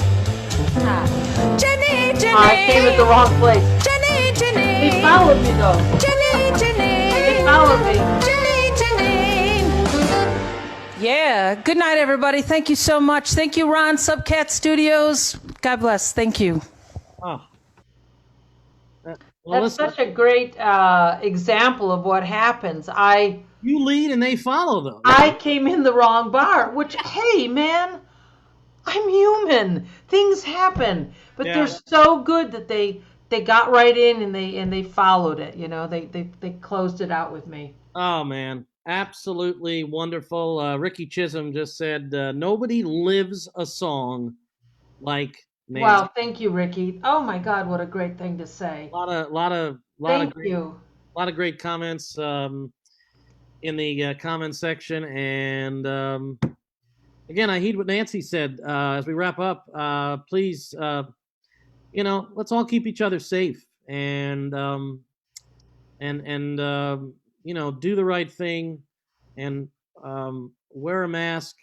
Jenny, Jenny. I came at the wrong place. Jenny, Jenny. He followed me though. Jenny, Jenny. He followed me. Jenny, Jenny. Yeah. Good night, everybody. Thank you so much. Thank you, Ron, Subcat Studios. God bless. Thank you. Oh. Well, That's such a great example of what happens. You lead and they follow, though. I came in the wrong bar, which, hey, man, I'm human. Things happen. But they're so good that they got right in and they followed it. You know, they closed it out with me. Oh, man. Absolutely wonderful. Ricky Chisholm just said, nobody lives a song like Nancy. Wow, thank you, Ricky. Oh my God, what a great thing to say. A lot of great comments in the comment section, and again, I heed what Nancy said as we wrap up. Please, let's all keep each other safe, and do the right thing, and wear a mask.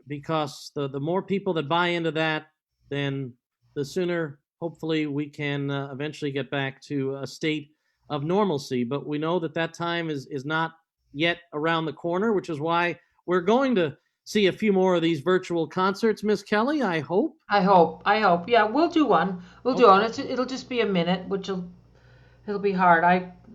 Because the more people that buy into that, then the sooner, hopefully, we can eventually get back to a state of normalcy. But we know that time is not yet around the corner, which is why we're going to see a few more of these virtual concerts, Miss Kelly, I hope. I hope. Yeah, we'll do one. Do one. It'll just be a minute, it'll be hard.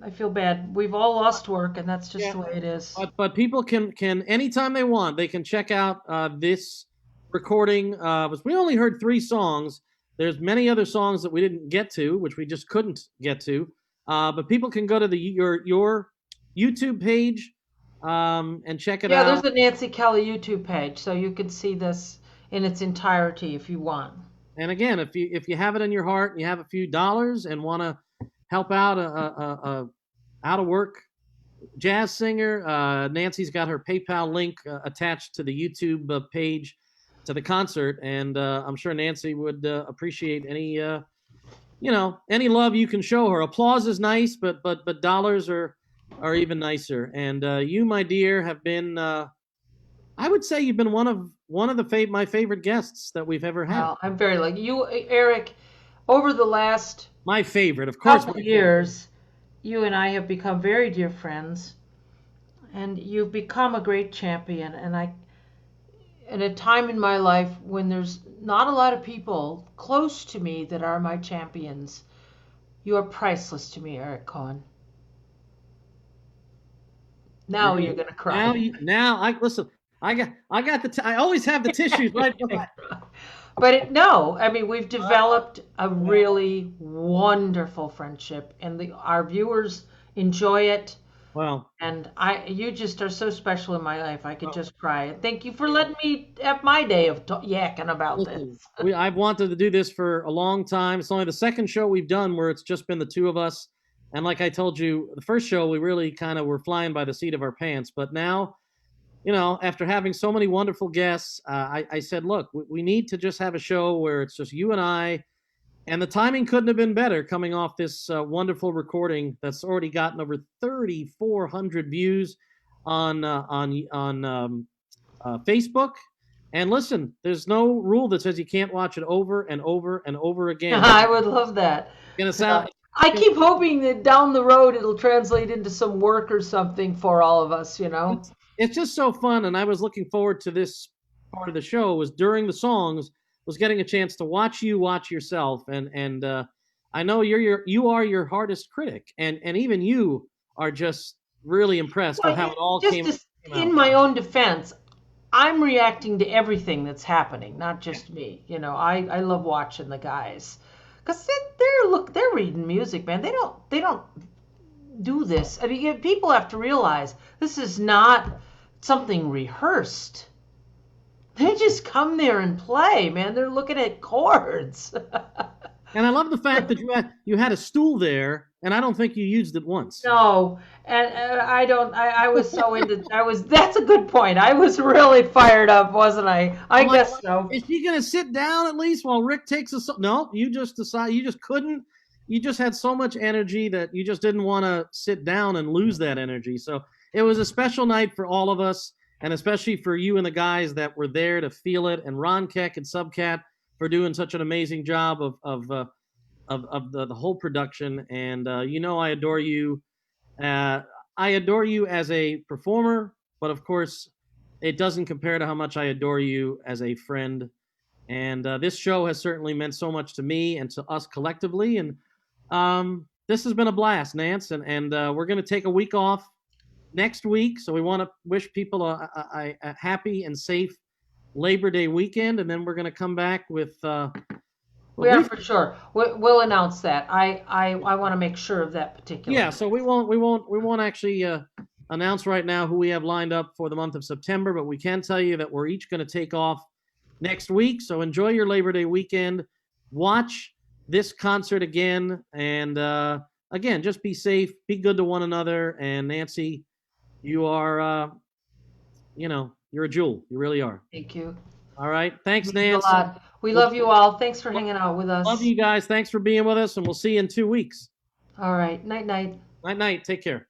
I feel bad. We've all lost work, and that's just the way it is. But people can anytime they want, they can check out this recording. We only heard 3 songs. There's many other songs that we didn't get to, which we just couldn't get to. But people can go to your YouTube page and check it out. Yeah, there's the Nancy Kelly YouTube page, so you can see this in its entirety if you want. And again, if you have it in your heart and you have a few dollars and want to help out a out of work jazz singer, Nancy's got her PayPal link attached to the YouTube page to the concert, and I'm sure Nancy would appreciate any any love you can show her. Applause is nice, but dollars are even nicer. And you, my dear, have been I would say you've been one of my favorite guests that we've ever had. Well, I'm very lucky. You, Eric, over the last my favorite, of course. Couple years, you and I have become very dear friends, and you've become a great champion. And in a time in my life when there's not a lot of people close to me that are my champions, you are priceless to me, Eric Cohen. Now you're gonna cry. I listen. I got I always have the tissues right behind. But we've developed a really wonderful friendship, and our viewers enjoy it. Well, and you just are so special in my life. I could just cry. Thank you for letting me have my day of yakking about this. I've wanted to do this for a long time. It's only the second show we've done where it's just been the two of us. And like I told you, the first show we really kind of were flying by the seat of our pants. But now, after having so many wonderful guests, I said, look, we need to just have a show where it's just you and I, And the timing couldn't have been better, coming off this wonderful recording that's already gotten over 3,400 views on Facebook. And listen, there's no rule that says you can't watch it over and over and over again. I would love that. Gonna sound. I keep hoping that down the road it'll translate into some work or something for all of us, you know. It's just so fun, and I was looking forward to this part of the show. Was during the songs, was getting a chance to watch you watch yourself, and I know you are your hardest critic, and even you are just really impressed with how it all came out. In my own defense, I'm reacting to everything that's happening, not just me. You know, I love watching the guys. Because they're reading music, man. They don't do this. I mean, people have to realize this is not something rehearsed. They just come there and play, man. They're looking at chords. And I love the fact that you had a stool there, and I don't think you used it once. No, and I don't. I was so into. That's a good point. I was really fired up, wasn't I? I guess so. Is she gonna sit down at least while Rick takes a? No, you just decided. You just couldn't. You just had so much energy that you just didn't want to sit down and lose that energy. So it was a special night for all of us, and especially for you and the guys that were there to feel it, and Ron Keck and Subcat for doing such an amazing job of the whole production. And you know, I adore you. I adore you as a performer, but of course, it doesn't compare to how much I adore you as a friend. And this show has certainly meant so much to me and to us collectively. And this has been a blast, Nance. And we're going to take a week off next week. So we want to wish people a happy and safe Labor Day weekend. And then we're going to come back with... Yeah, for sure. We'll announce that. I want to make sure of that particular. Yeah, so we won't actually announce right now who we have lined up for the month of September, but we can tell you that we're each going to take off next week. So enjoy your Labor Day weekend. Watch this concert again, and again, just be safe, be good to one another. And Nancy, you are, you're a jewel. You really are. Thank you. All right. Thanks, Nancy. A lot. We love you all. Thanks for hanging out with us. Love you guys. Thanks for being with us, and we'll see you in 2 weeks. All right. Night, night. Night, night. Take care.